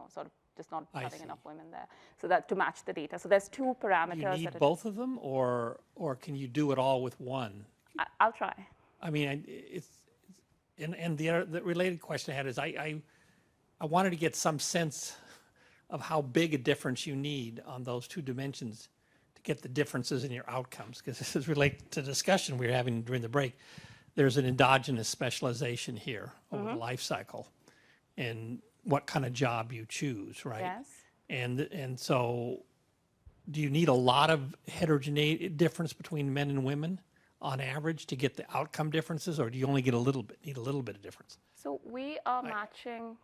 sort of just not having enough women there. So that to match the data. So there's two parameters. You need both of them, or can you do it all with one? I'll try. I mean, and the related question I had is I wanted to get some sense of how big a difference you need on those two dimensions to get the differences in your outcomes, because this is related to the discussion we were having during the break. There's an endogenous specialization here over the life cycle and what kind of job you choose, right? Yes. And so do you need a lot of heterogeneity difference between men and women on average to get the outcome differences, or do you only get need a little bit of difference? So we are matching,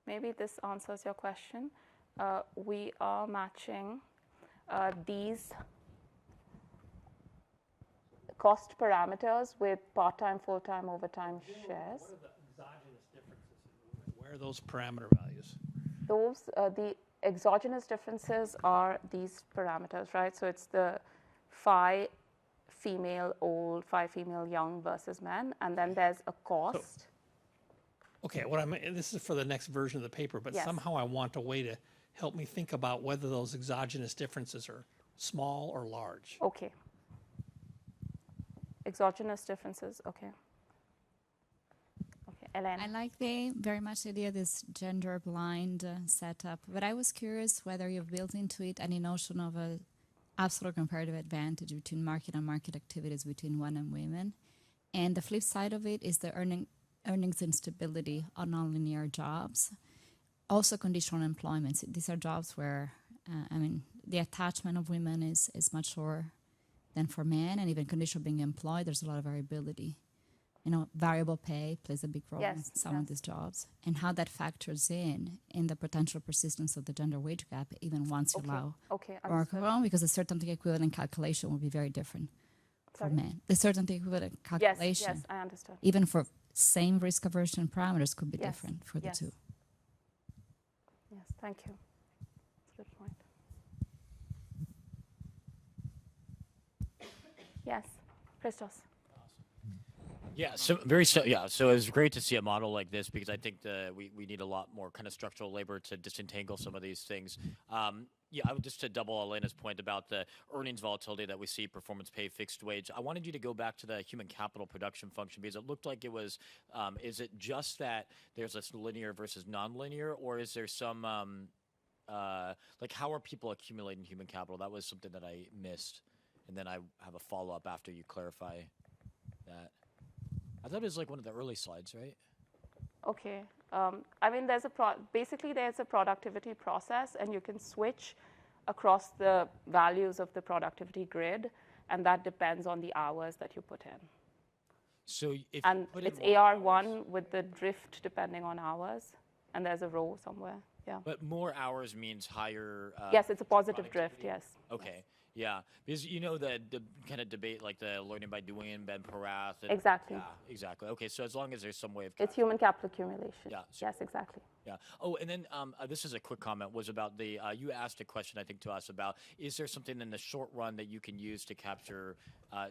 maybe this answers your question. We are matching these cost parameters with part-time, full-time, overtime shares. What are the exogenous differences in women? Where are those parameter values? Those, the exogenous differences are these parameters, right? So it's the phi female old, phi female young versus men, and then there's a cost. Okay, this is for the next version of the paper, but somehow I want a way to help me think about whether those exogenous differences are small or large. Okay. exogenous differences. Okay. Okay, Ellen. I like very much the idea of this gender blind setup, but I was curious whether you've built into it any notion of a absolute comparative advantage between market and market activities between men and women. And the flip side of it is the earnings instability on nonlinear jobs. Also conditional employment. These are jobs where, the attachment of women is much lower than for men, and even conditional being employed, there's a lot of variability. Variable pay plays a big role in some of these jobs, and how that factors in the potential persistence of the gender wage gap, even once you allow work from home, because the certainty equivalent calculation will be very different for men. The certainty equivalent calculation, yes, I understand. even for same risk aversion parameters, could be different for the two. Yes, thank you. That's a good point. Yes, Christos. So it was great to see a model like this, because I think we need a lot more kind of structural labor to disentangle some of these things. I would just to double Elena's point about the earnings volatility that we see, performance pay, fixed wage. I wanted you to go back to the human capital production function, because it looked like it was, is it just that there's this linear versus nonlinear, or is there some, how are people accumulating human capital? That was something that I missed. And then I have a follow-up after you clarify that. I thought it was like one of the early slides, right? Okay. Basically there's a productivity process, and you can switch across the values of the productivity grid, and that depends on the hours that you put in. So if and it's AR1 with the drift depending on hours, and there's a row somewhere. Yeah. But more hours means higher. Yes, it's a positive drift. Yes. Okay. Yeah, because the kind of debate, like the learning by doing, Ben Porath. Exactly. Yeah, exactly. Okay, so as long as there's some way of... It's human capital accumulation. Yeah. Yes, exactly. Yeah. Oh, and then this is a quick comment, was about the, you asked a question, I think, to us about, is there something in the short run that you can use to capture, I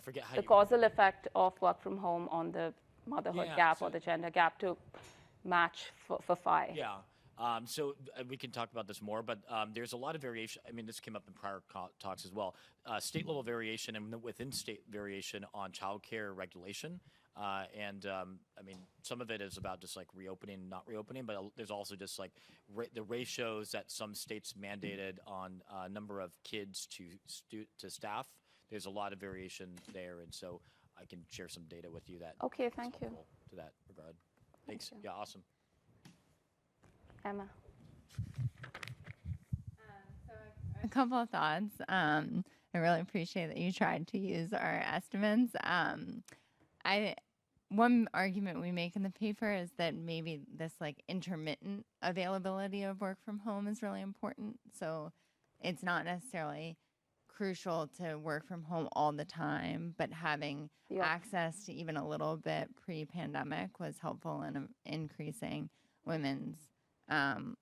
forget how the causal effect of work from home on the motherhood gap or the gender gap to match for phi. Yeah. So we can talk about this more, but there's a lot of variation. This came up in prior talks as well. State level variation and within state variation on childcare regulation. Some of it is about just like reopening, not reopening, but there's also just like the ratios that some states mandated on number of kids to staff. There's a lot of variation there, and so I can share some data with you that. Okay, thank you. To that regard. Thanks. Yeah, awesome. Emma. A couple of thoughts. I really appreciate that you tried to use our estimates. One argument we make in the paper is that maybe this intermittent availability of work from home is really important. So it's not necessarily crucial to work from home all the time, but having access to even a little bit pre-pandemic was helpful in increasing women's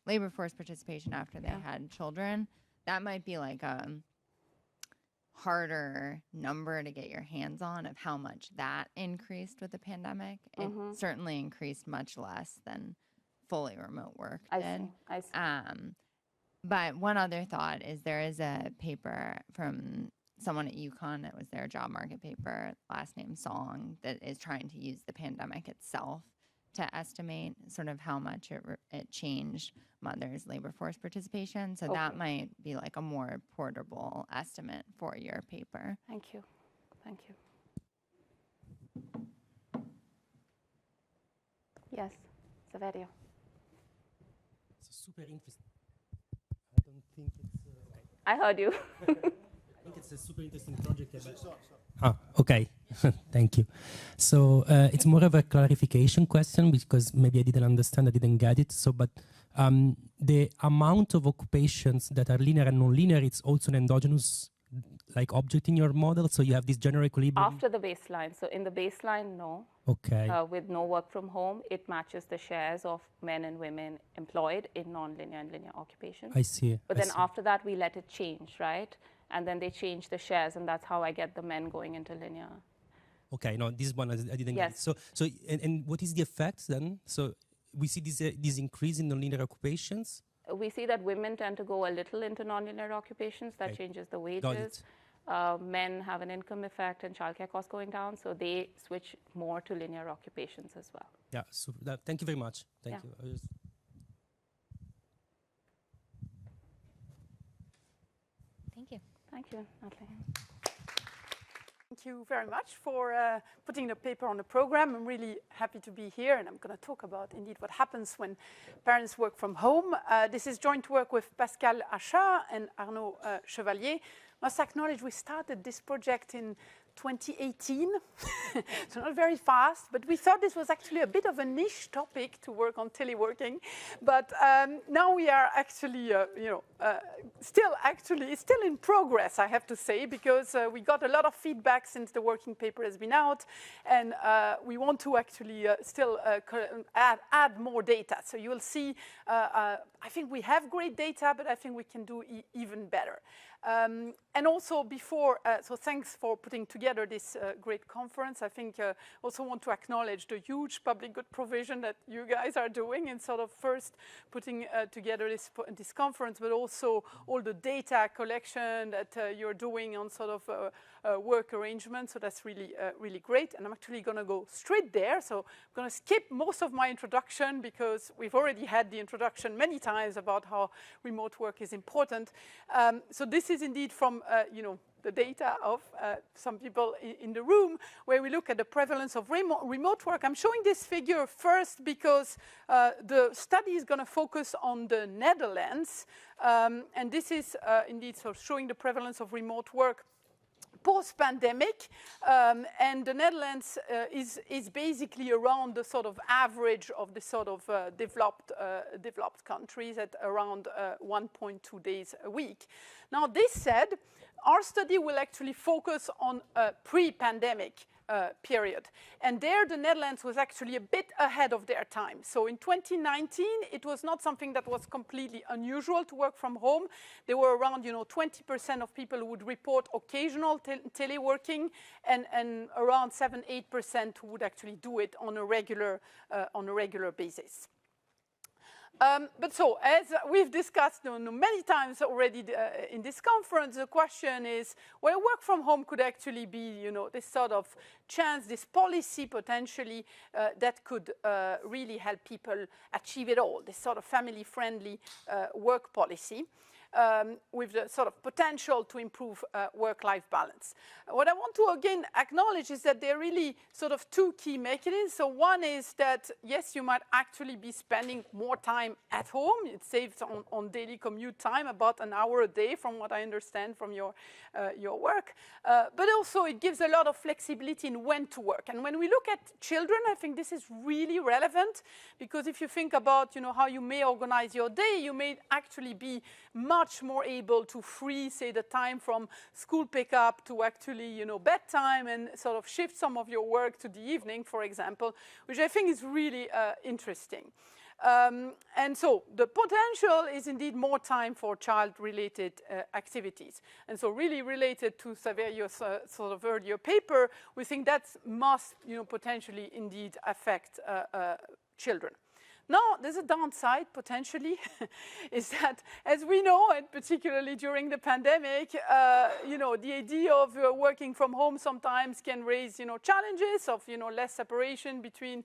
labor force participation after they had children. That might be like a harder number to get your hands on of how much that increased with the pandemic. It certainly increased much less than fully remote work did. I see. But one other thought is there is a paper from someone at UConn, it was their job market paper, last name Song, that is trying to use the pandemic itself to estimate sort of how much it changed mothers' labor force participation. So that might be like a more portable estimate for your paper. Thank you. Thank you. Yes, Saverio. It's super interesting. I don't think it's... okay. I heard you. I think it's a super interesting project. Okay. Thank you. So it's more of a clarification question because maybe I didn't understand, I didn't get it. So, but the amount of occupations that are linear and non-linear, it's also an endogenous object in your model. So you have this general equilibrium. After the baseline. So in the baseline, no. Okay. With no work from home, it matches the shares of men and women employed in non-linear and linear occupations. I see. But then after that, we let it change, right? And then they change the shares, and that's how I get the men going into linear. Okay, no, this one I didn't get it. So and what is the effect then? So we see this increase in non-linear occupations? We see that women tend to go a little into non-linear occupations. That changes the wages. men have an income effect and childcare costs going down, so they switch more to linear occupations as well. Yeah, so thank you very much. Thank you. Thank you. Thank you, Natalie. Thank you very much for putting the paper on the program. I'm really happy to be here, and I'm going to talk about, indeed, what happens when parents work from home. This is joint work with Pascal Achard and Arnaud Chevalier. Must acknowledge we started this project in 2018, so not very fast, but we thought this was actually a bit of a niche topic to work on teleworking. But now we are actually, still in progress, I have to say, because we got a lot of feedback since the working paper has been out, and we want to actually still add more data. So you will see, I think we have great data, but I think we can do even better. And also before, so thanks for putting together this great conference. I think also want to acknowledge the huge public good provision that you guys are doing in sort of first putting together this conference, but also all the data collection that you're doing on sort of work arrangements. So that's really, really great. And I'm actually going to go straight there. So I'm going to skip most of my introduction because we've already had the introduction many times about how remote work is important. So this is indeed from, the data of some people in the room, where we look at the prevalence of remote work. I'm showing this figure first because the study is going to focus on the Netherlands. And this is indeed so showing the prevalence of remote work post-pandemic, and the Netherlands is basically around the sort of average of the sort of developed countries at around 1.2 days a week. Now, this said, our study will actually focus on a pre-pandemic period. And there, the Netherlands was actually a bit ahead of their time. So in 2019, it was not something that was completely unusual to work from home. There were around, 20% of people who would report occasional teleworking, and around 7-8% who would actually do it on a regular basis. But so, as we've discussed many times already in this conference, the question is, well, work from home could actually be, this sort of chance, this policy potentially that could really help people achieve it all, this sort of family-friendly work policy. With the sort of potential to improve work-life balance. What I want to again acknowledge is that there are really sort of two key mechanisms. So one is that, yes, you might actually be spending more time at home. It saves on daily commute time, about an hour a day from what I understand from your work. But also it gives a lot of flexibility in when to work. And when we look at children, I think this is really relevant, because if you think about how you may organize your day, you may actually be much more able to free, say, the time from school pickup to actually, bedtime, and sort of shift some of your work to the evening, for example, which I think is really interesting. And so the potential is indeed more time for child-related activities. And so really related to Saverio's sort of earlier paper, we think that must, potentially indeed affect children. Now, there's a downside, potentially, is that, as we know, and particularly during the pandemic, the idea of working from home sometimes can raise, challenges of, less separation between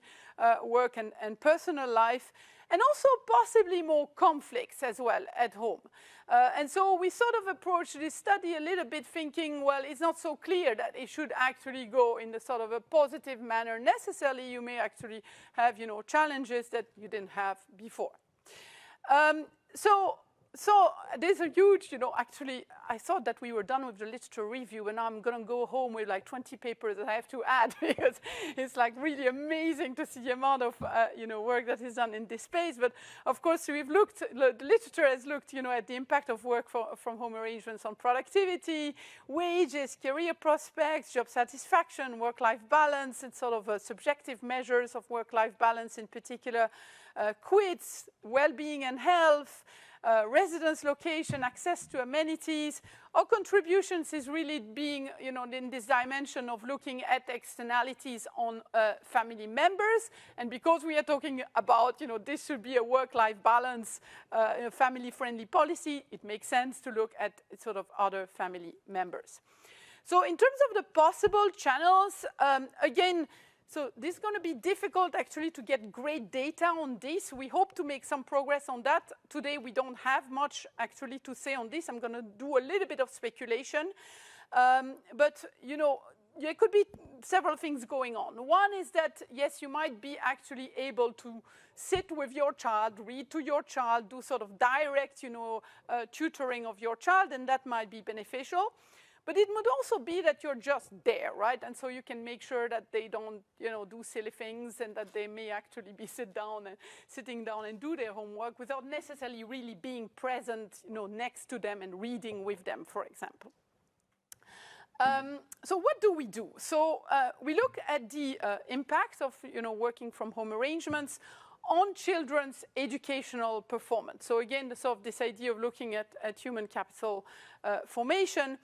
work and personal life, and also possibly more conflicts as well at home. And so we sort of approach this study a little bit thinking, well, it's not so clear that it should actually go in the sort of a positive manner necessarily. You may actually have, challenges that you didn't have before. So there's a huge, actually, I thought that we were done with the literature review, and I'm going to go home with like 20 papers that I have to add, because it's like really amazing to see the amount of, work that is done in this space. But of course, we've looked, the literature has looked, at the impact of work from home arrangements on productivity, wages, career prospects, job satisfaction, work-life balance, and sort of subjective measures of work-life balance in particular, quits, well-being and health, residence location, access to amenities. Our contributions is really being, in this dimension of looking at externalities on family members. And because we are talking about, this should be a work-life balance, family-friendly policy, it makes sense to look at sort of other family members. So in terms of the possible channels, again, so this is going to be difficult actually to get great data on this. We hope to make some progress on that. Today we don't have much actually to say on this. I'm going to do a little bit of speculation. But, there could be several things going on. One is that, yes, you might be actually able to sit with your child, read to your child, do sort of direct, tutoring of your child, and that might be beneficial. But it would also be that you're just there, right? And so you can make sure that they don't, do silly things and that they may actually be sitting down and do their homework without necessarily really being present, next to them and reading with them, for example. So what do we do? So we look at the impact of, working from home arrangements on children's educational performance. So again, this idea of looking at human capital formation.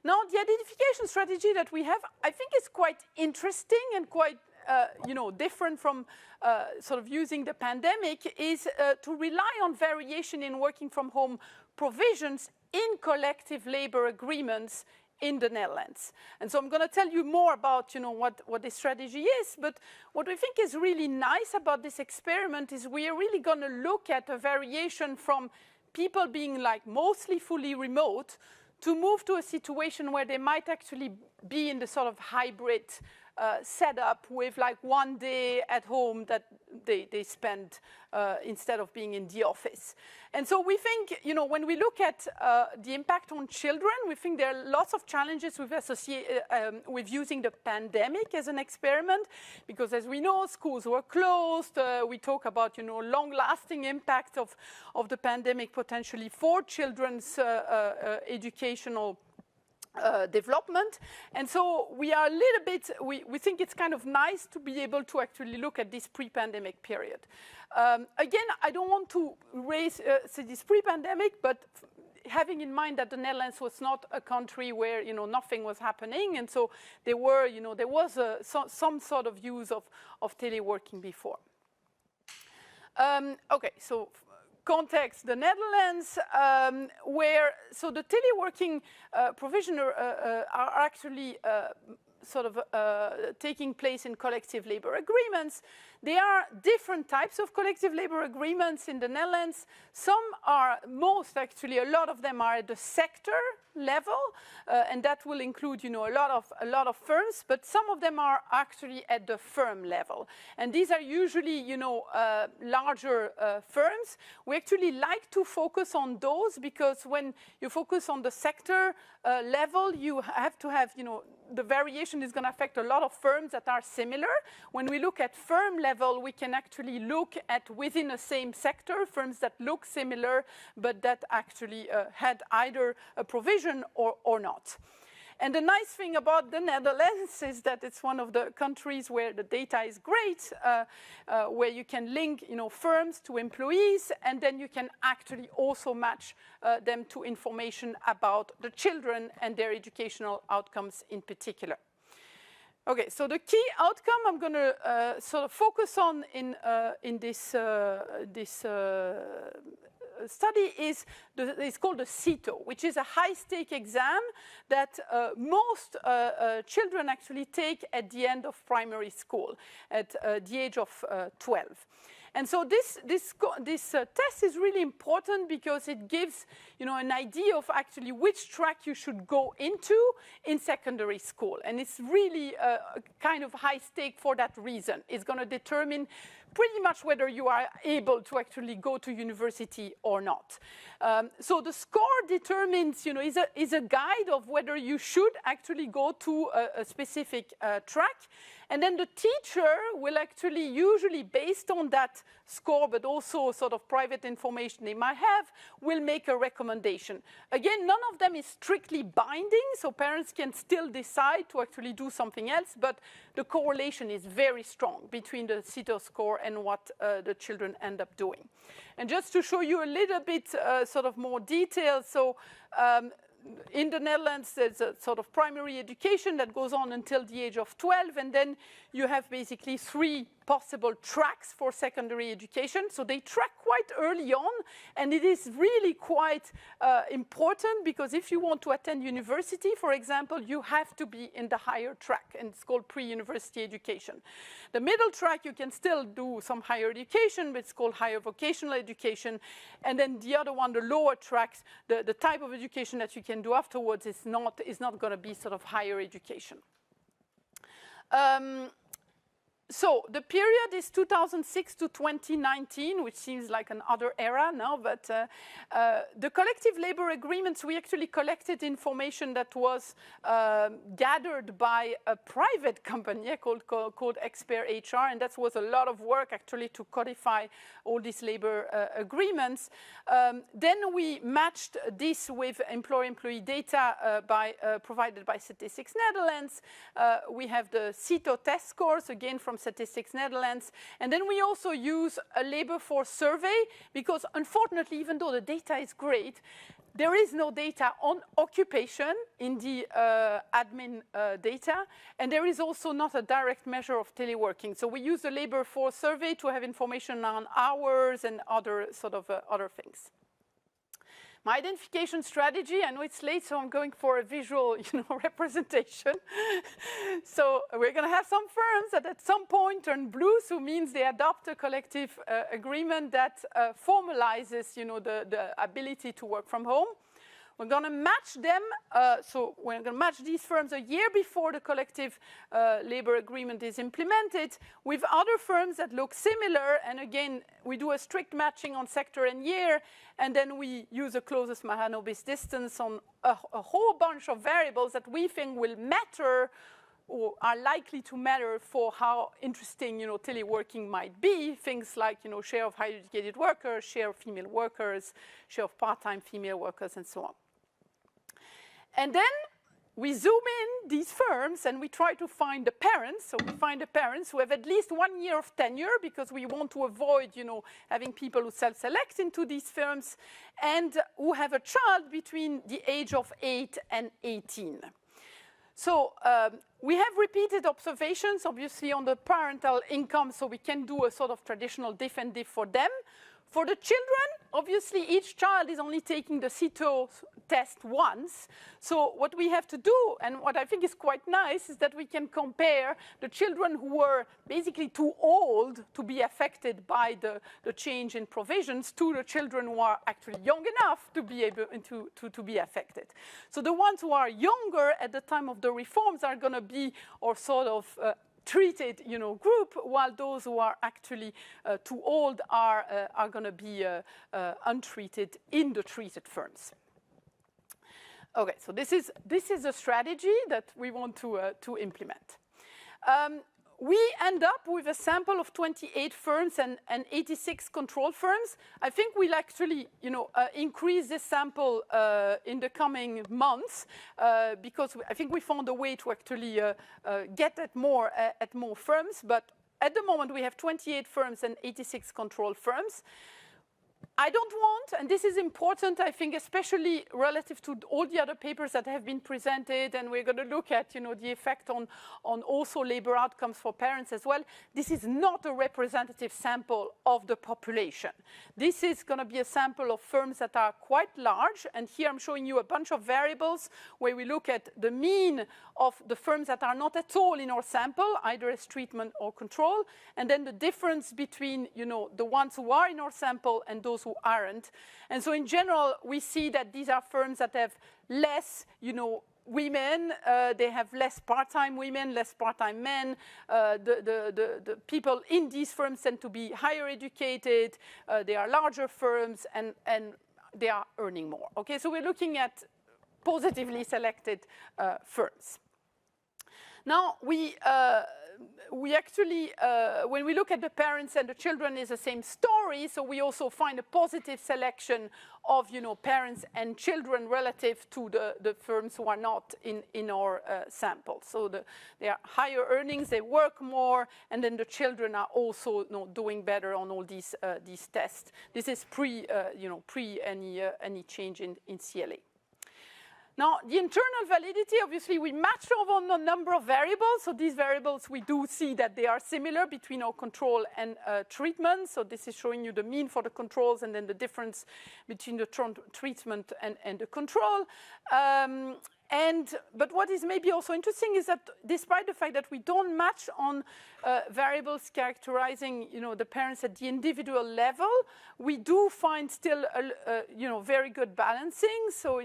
Now, the identification strategy that we have, I think, is quite interesting and quite, different from sort of using the pandemic, is to rely on variation in working from home provisions in collective labor agreements in the Netherlands. And so I'm going to tell you more about, what this strategy is. But what we think is really nice about this experiment is we are really going to look at a variation from people being like mostly fully remote to move to a situation where they might actually be in the sort of hybrid setup with like one day at home that they spend instead of being in the office. And so we think, when we look at the impact on children, we think there are lots of challenges with using the pandemic as an experiment, because as we know, schools were closed. We talk about, long-lasting impact of the pandemic potentially for children's educational development. And so we are a little bit, we think it's kind of nice to be able to actually look at this pre-pandemic period. Again, I don't want to raise this pre-pandemic, but having in mind that the Netherlands was not a country where, nothing was happening. And so there was some sort of use of teleworking before. Okay, so context, the Netherlands, so the teleworking provision are actually taking place in collective labor agreements. There are different types of collective labor agreements in the Netherlands. Some are, a lot of them are at the sector level, and that will include, a lot of firms, but some of them are actually at the firm level. And these are usually, larger firms. We actually like to focus on those because when you focus on the sector level, you have to have, the variation is going to affect a lot of firms that are similar. When we look at firm level, we can actually look at within the same sector, firms that look similar, but that actually had either a provision or not. And the nice thing about the Netherlands is that it's one of the countries where the data is great, where you can link, firms to employees, and then you can actually also match them to information about the children and their educational outcomes in particular. Okay, so the key outcome I'm going to sort of focus on in this study is it's called the CITO, which is a high-stake exam that most children actually take at the end of primary school at the age of 12. And so this test is really important because it gives, an idea of actually which track you should go into in secondary school. And it's really kind of high stake for that reason. It's going to determine pretty much whether you are able to actually go to university or not. So the score determines, is a guide of whether you should actually go to a specific track. And then the teacher will actually, usually based on that score, but also sort of private information they might have, will make a recommendation. Again, none of them is strictly binding, so parents can still decide to actually do something else, but the correlation is very strong between the CITO score and what the children end up doing. And just to show you a little bit sort of more detail, so in the Netherlands, there's a sort of primary education that goes on until the age of 12, and then you have basically 3 possible tracks for secondary education. So they track quite early on, and it is really quite important, because if you want to attend university, for example, you have to be in the higher track, and it's called pre-university education. The middle track, you can still do some higher education, but it's called higher vocational education. And then the other one, the lower tracks, the type of education that you can do afterwards is not going to be sort of higher education. So the period is 2006 to 2019, which seems like another era now, but the collective labor agreements, we actually collected information that was gathered by a private company called Expert HR, and that was a lot of work actually to codify all these labor agreements. Then we matched this with employer-employee data provided by Statistics Netherlands. We have the CITO test scores, again from Statistics Netherlands. And then we also use a labor force survey, because unfortunately, even though the data is great, there is no data on occupation in the admin data, and there is also not a direct measure of teleworking. So we use the labor force survey to have information on hours and other sort of other things. My identification strategy, I know it's late, so I'm going for a visual, representation. So we're going to have some firms that at some point turn blue, so means they adopt a collective agreement that formalizes, the ability to work from home. We're going to match them, so we're going to match these firms a year before the collective labor agreement is implemented with other firms that look similar. And again, we do a strict matching on sector and year, and then we use the closest Mahalanobis distance on a whole bunch of variables that we think will matter or are likely to matter for how interesting, teleworking might be. Things like, share of highly educated workers, share of female workers, share of part-time female workers, and so on. And then we zoom in these firms and we try to find the parents. So we find the parents who have at least 1 year of tenure, because we want to avoid, having people who self-select into these firms, and who have a child between the age of 8 and 18. So we have repeated observations, obviously, on the parental income, so we can do a sort of traditional diff and diff for them. For the children, obviously, each child is only taking the CITO test once. So what we have to do, and what I think is quite nice, is that we can compare the children who were basically too old to be affected by the change in provisions to the children who are actually young enough to be able to be affected. So the ones who are younger at the time of the reforms are going to be or sort of treated, group, while those who are actually too old are going to be untreated in the treated firms. Okay, so this is a strategy that we want to implement. We end up with a sample of 28 firms and 86 control firms. I think we'll actually, increase this sample in the coming months because I think we found a way to actually get at more firms. But at the moment, we have 28 firms and 86 control firms. I don't want, and this is important, I think, especially relative to all the other papers that have been presented, and we're going to look at, the effect on also labor outcomes for parents as well. This is not a representative sample of the population. This is going to be a sample of firms that are quite large, and here I'm showing you a bunch of variables where we look at the mean of the firms that are not at all in our sample, either as treatment or control, and then the difference between, the ones who are in our sample and those who aren't. And so in general, we see that these are firms that have less, women, they have less part-time women, less part-time men. The people in these firms tend to be higher educated. They are larger firms, and they are earning more. Okay, so we're looking at positively selected firms. Now, we actually, when we look at the parents and the children, is the same story. So we also find a positive selection of, parents and children relative to the firms who are not in our sample. So they are higher earnings, they work more, and then the children are also doing better on all these tests. This is pre any change in CLA. Now, the internal validity, obviously, we matched on a number of variables. So these variables, we do see that they are similar between our control and treatment. So this is showing you the mean for the controls and then the difference between the treatment and the control. But what is maybe also interesting is that despite the fact that we don't match on variables characterizing, the parents at the individual level, we do find still, very good balancing. So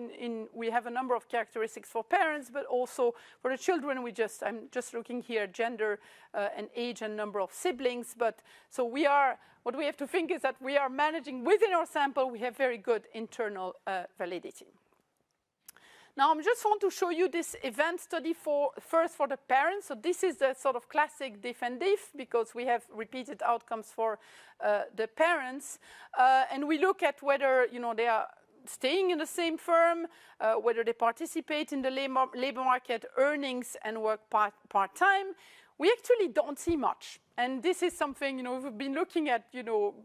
we have a number of characteristics for parents, but also for the children. I'm just looking here, gender and age and number of siblings. But so what we have to think is that we are managing within our sample. We have very good internal validity. Now, I just want to show you this event study first for the parents. So this is the sort of classic diff and diff because we have repeated outcomes for the parents. And we look at whether, they are staying in the same firm, whether they participate in the labor market, earnings, and work part-time. We actually don't see much. And this is something, we've been looking at,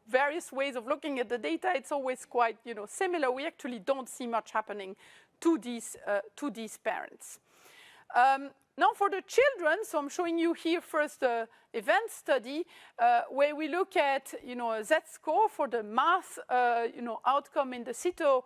various ways of looking at the data. It's always quite, similar. We actually don't see much happening to these parents. Now for the children, so I'm showing you here first the event study where we look at, a Z-score for the math, outcome in the CITO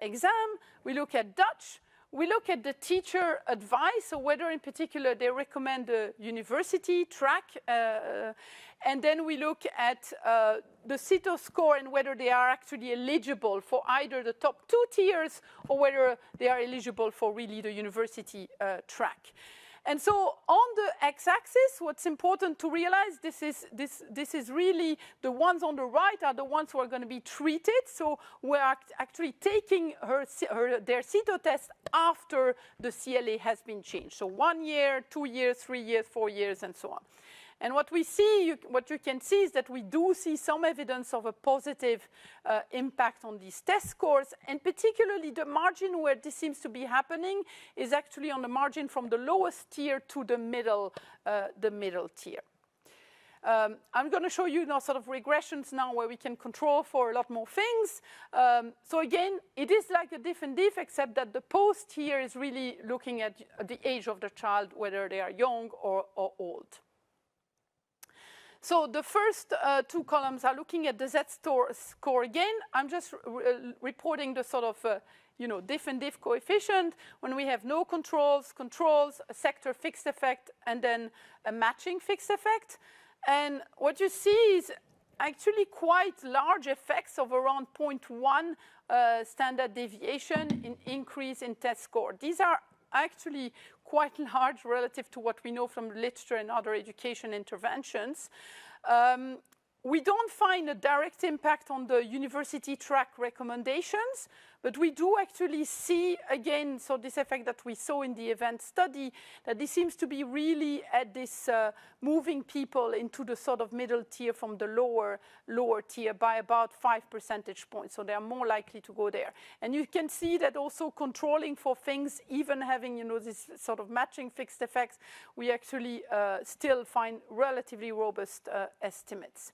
exam. We look at Dutch. We look at the teacher advice, so whether in particular they recommend the university track, and then we look at the CITO score and whether they are actually eligible for either the top 2 tiers or whether they are eligible for really the university track. And so on the x-axis, what's important to realize, this is really the ones on the right are the ones who are going to be treated. So we're actually taking their CITO test after the CLA has been changed. So 1 year, 2 years, 3 years, 4 years, and so on. And what you can see is that we do see some evidence of a positive impact on these test scores, and particularly the margin where this seems to be happening is actually on the margin from the lowest tier to the middle tier. I'm going to show you now sort of regressions now where we can control for a lot more things. So again, it is like a diff and diff, except that the post here is really looking at the age of the child, whether they are young or old. So the first 2 columns are looking at the Z-score again. I'm just reporting the sort of diff and diff coefficient when we have no controls, a sector fixed effect, and then a matching fixed effect. And what you see is actually quite large effects of around 0.1 standard deviation in increase in test score. These are actually quite large relative to what we know from literature and other education interventions. We don't find a direct impact on the university track recommendations, but we do actually see, again, so this effect that we saw in the event study, that this seems to be really at this moving people into the sort of middle tier from the lower tier by about 5 percentage points. So they are more likely to go there. And you can see that also controlling for things, even having, this sort of matching fixed effects, we actually still find relatively robust estimates.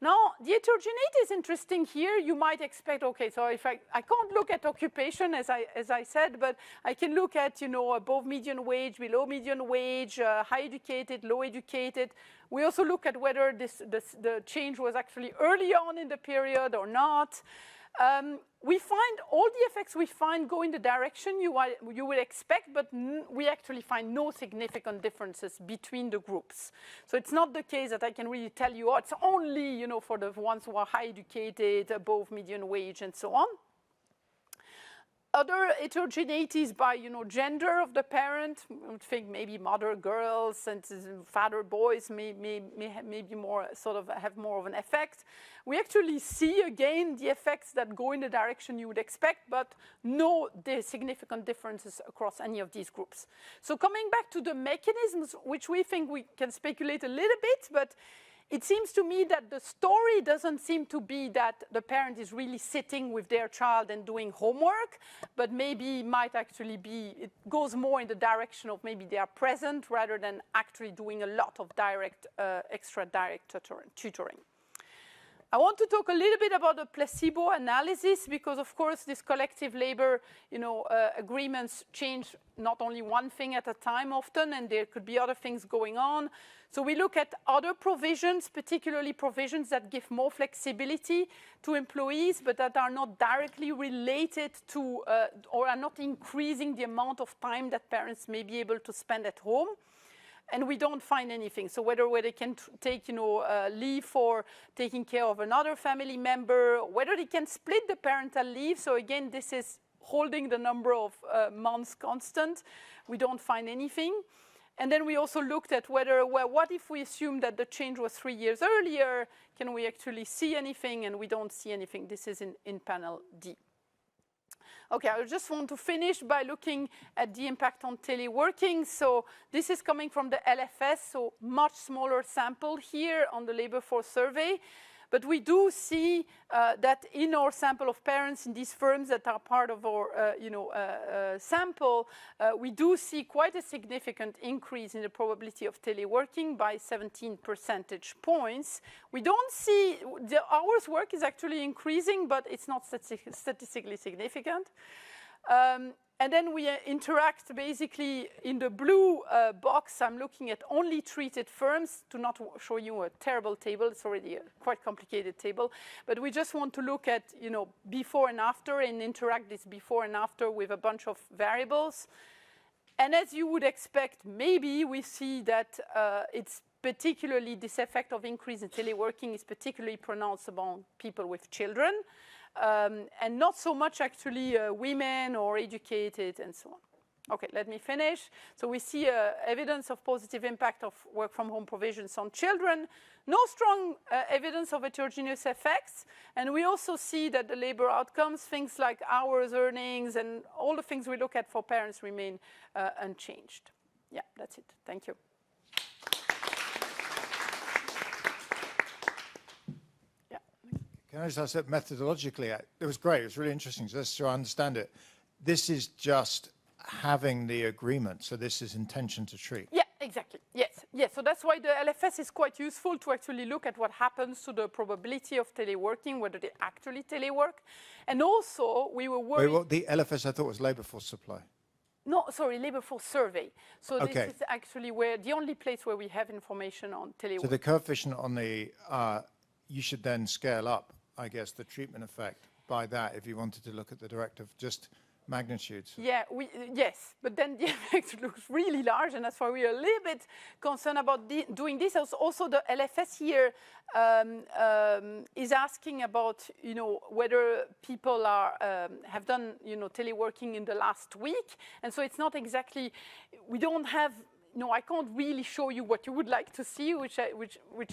Now, the heterogeneity is interesting here. You might expect, okay, so if I can't look at occupation, as I said, but I can look at, above median wage, below median wage, high educated, low educated. We also look at whether the change was actually early on in the period or not. We find all the effects we find go in the direction you would expect, but we actually find no significant differences between the groups. So it's not the case that I can really tell you, it's only, for the ones who are high educated, above median wage, and so on. Other heterogeneities by, gender of the parent. I would think maybe mother girls and father boys maybe more sort of have more of an effect. We actually see again the effects that go in the direction you would expect, but no significant differences across any of these groups. So coming back to the mechanisms, which we think we can speculate a little bit, but it seems to me that the story doesn't seem to be that the parent is really sitting with their child and doing homework, but maybe might actually be, it goes more in the direction of maybe they are present rather than actually doing a lot of direct, extra direct tutoring. I want to talk a little bit about the placebo analysis because, of course, this collective labor, agreements change not only one thing at a time often, and there could be other things going on. So we look at other provisions, particularly provisions that give more flexibility to employees, but that are not directly related to or are not increasing the amount of time that parents may be able to spend at home. And we don't find anything. So whether they can take, leave for taking care of another family member, whether they can split the parental leave. So again, this is holding the number of months constant. We don't find anything. And then we also looked at whether, well, what if we assume that the change was 3 years earlier? Can we actually see anything? And we don't see anything. This is in panel D. Okay, I just want to finish by looking at the impact on teleworking. So this is coming from the LFS, so much smaller sample here on the labor force survey. But we do see that in our sample of parents in these firms that are part of our sample, we do see quite a significant increase in the probability of teleworking by 17 percentage points. We don't see, the hours work is actually increasing, but it's not statistically significant. And then we interact basically in the blue box. I'm looking at only treated firms to not show you a terrible table. It's already a quite complicated table. But we just want to look at, before and after and interact this before and after with a bunch of variables. And as you would expect, maybe we see that it's particularly this effect of increase in teleworking is particularly pronounced among people with children. And not so much actually women or educated and so on. Okay, let me finish. So we see evidence of positive impact of work from home provisions on children. No strong evidence of heterogeneous effects. And we also see that the labor outcomes, things like hours, earnings, and all the things we look at for parents remain unchanged. Yeah, that's it. Thank you. Can I just say methodologically, it was great. It was really interesting. Just so I understand it, this is just having the agreement. So this is intention to treat. Yeah, exactly. Yes. Yes. So that's why the LFS is quite useful to actually look at what happens to the probability of teleworking, whether they actually telework. And also, we were worried. Wait, what, the LFS I thought was labor force supply. No, sorry, labor force survey. So okay. This is actually where the only place where we have information on telework. So the coefficient on the, you should then scale up, I guess, the treatment effect by that if you wanted to look at the directive, just magnitudes. Yeah, yes, but then the effect looks really large, and that's why we are a little bit concerned about doing this. Also, the LFS here is asking about, whether people have done, teleworking in the last week, and so it's not exactly, we don't have. No, I can't really show you what you would like to see, which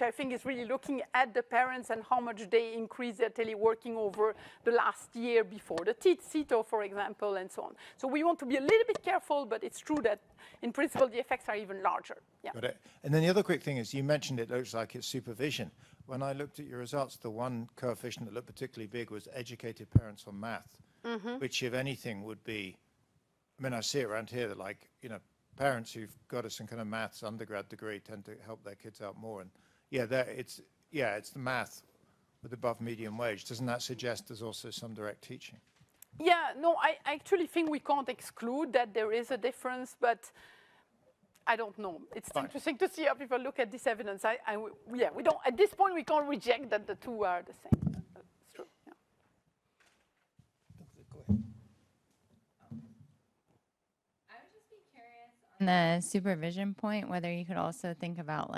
I think is really looking at the parents and how much they increase their teleworking over the last year before the CETO, for example, and so on. So we want to be a little bit careful, but it's true that in principle the effects are even larger. Yeah. Got it. And then the other quick thing is you mentioned it looks like it's supervision. When I looked at your results, the one coefficient that looked particularly big was educated parents on math, which if anything would be, I mean, I see it around here that parents who've got some kind of maths undergrad degree tend to help their kids out more. And it's the math with above median wage. Doesn't that suggest there's also some direct teaching? Yeah, no, I actually think we can't exclude that there is a difference, but I don't know. It's interesting to see how people look at this evidence. We don't, at this point, we can't reject that the two are the same. It's true, yeah. Go ahead. On the supervision point, whether you could also think about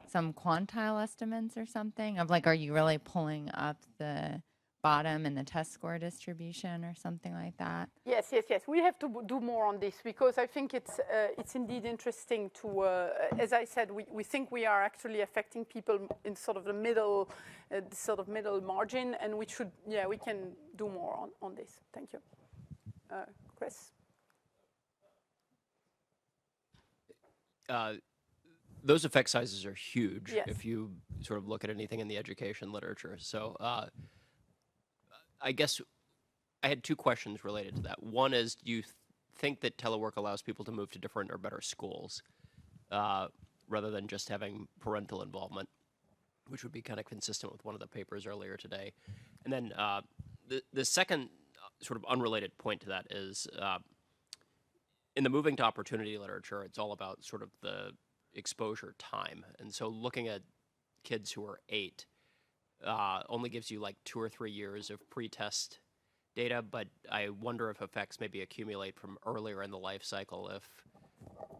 some quantile estimates or something of are you really pulling up the bottom in the test score distribution or something like that? Yes, yes, yes. We have to do more on this because I think it's indeed interesting to, as I said, we think we are actually affecting people in sort of the middle, middle margin, and we should, yeah, we can do more on this. Thank you. Chris? Those effect sizes are huge Yes. if you sort of look at anything in the education literature. So I guess I had two questions related to that. One is, do you think that telework allows people to move to different or better schools rather than just having parental involvement, which would be kind of consistent with one of the papers earlier today? And then the second sort of unrelated point to that is in the moving to opportunity literature, it's all about sort of the exposure time. And so looking at kids who are 8 only gives you like 2 or 3 years of pre-test data, but I wonder if effects maybe accumulate from earlier in the life cycle, if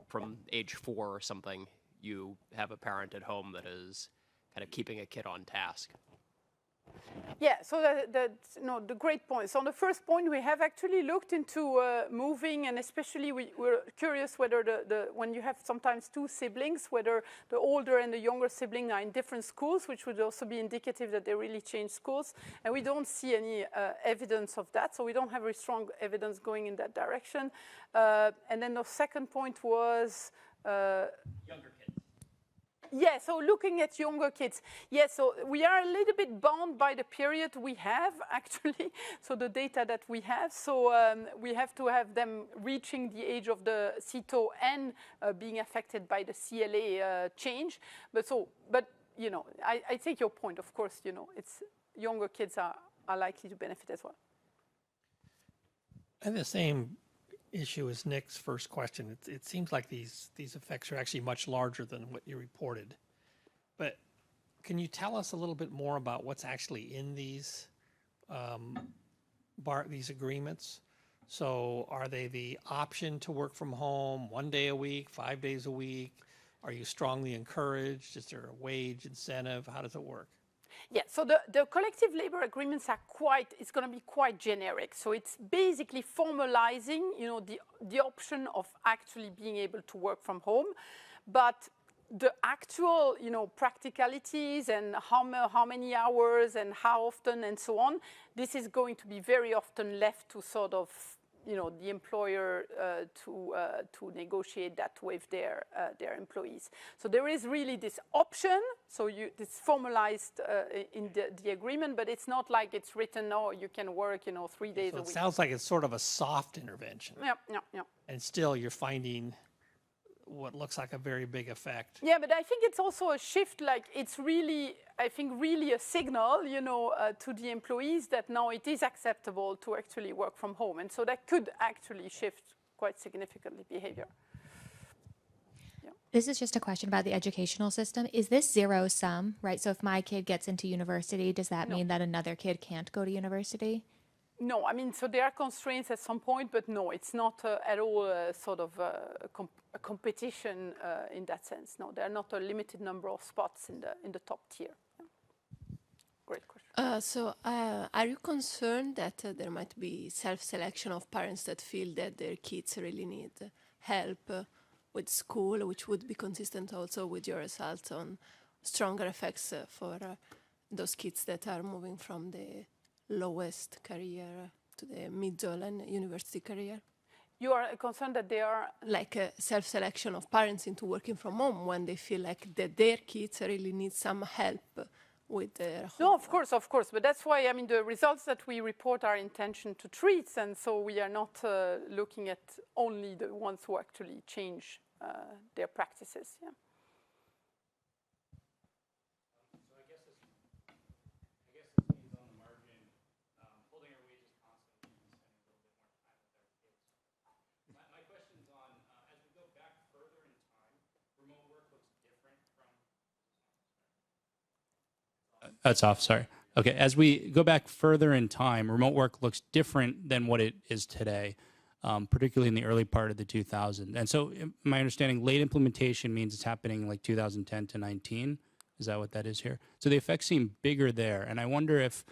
from age 4 or something, you have a parent at home that is kind of keeping a kid on task. Yeah, so that's the great point. So on the first point, we have actually looked into moving, and especially we're curious whether when you have sometimes 2 siblings, whether the older and the younger sibling are in different schools, which would also be indicative that they really change schools. And we don't see any evidence of that, so we don't have very strong evidence going in that direction. And then the second point was Younger kids. yeah, so looking at younger kids, yes, so we are a little bit bound by the period we have, actually, so the data that we have. So we have to have them reaching the age of the CETO and being affected by the CLA change. But you know, I take your point, of course, you know, it's younger kids are likely to benefit as well. And the same issue as Nick's first question. It seems like these effects are actually much larger than what you reported. But can you tell us a little bit more about what's actually in these these agreements? So are they the option to work from home 1 day a week, 5 days a week? Are you strongly encouraged? Is there a wage incentive? How does it work? Yeah, so the collective labor agreements are it's going to be quite generic. So it's basically formalizing, you know, the option of actually being able to work from home. But the actual, you know, practicalities and how many hours and how often and so on, this is going to be very often left to sort of, you know, the employer to negotiate that with their employees. So there is really this option. So it's formalized in the agreement, but it's not like it's written. Oh, you can work, you know, 3 days a week. It sounds like it's sort of a soft intervention. Yeah. And still, you're finding what looks like a very big effect. Yeah, but I think it's also a shift. Like it's really, I think, really a signal, you know, to the employees that now it is acceptable to actually work from home, and so that could actually shift quite significantly behavior. Yeah. This is just a question about the educational system. Is this zero sum, right? So if my kid gets into university, does that mean that another kid can't go to university? No, I mean, so there are constraints at some point, but no, it's not at all sort of a competition in that sense. No, there are not a limited number of spots in the top tier. Yeah. Great question. So are you concerned that there might be self-selection of parents that feel that their kids really need help with school, which would be consistent also with your results on stronger effects for those kids that are moving from the lowest career to the middle and university career? You are concerned that they are... Like a self-selection of parents into working from home when they feel like that their kids really need some help with their home. No, of course. But that's why, I mean, the results that we report are intention to treat, and so we are not looking at only the ones who actually change their practices. Yeah. That's off, sorry. Okay, as we go back further in time, remote work looks different than what it is today, particularly in the early part of the 2000s. And so my understanding, late implementation means it's happening like 2010 to 19. Is that what that is here? So the effects seem bigger there. And I wonder if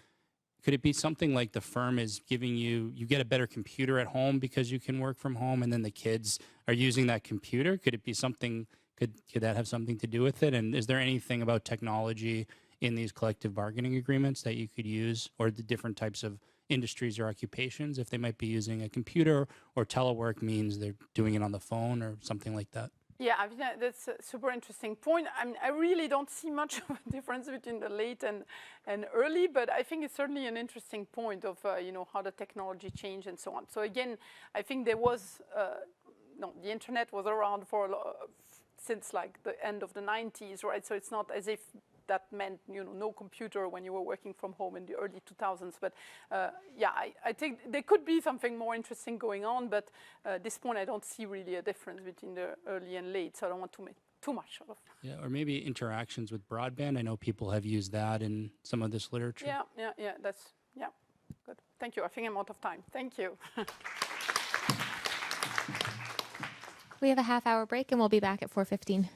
could it be something like the firm is giving you get a better computer at home because you can work from home, and then the kids are using that computer? Could it be something, could that have something to do with it? And is there anything about technology in these collective bargaining agreements that you could use, or the different types of industries or occupations, if they might be using a computer, or telework means they're doing it on the phone or something like that? Yeah, I mean, that's a super interesting point. I really don't see much of a difference between the late and early, but I think it's certainly an interesting point of how the technology changed and so on. So again, I think there was the internet was around for since like the end of the 90s, right? So it's not as if that meant no computer when you were working from home in the early 2000s. But yeah, I think there could be something more interesting going on, but at this point I don't see really a difference between the early and late, so I don't want to make too much of it. Yeah, or maybe interactions with broadband. I know people have used that in some of this literature. Yeah, that's good. Thank you. I think I'm out of time. Thank you. We have a half-hour break, and we'll be back at 4:15.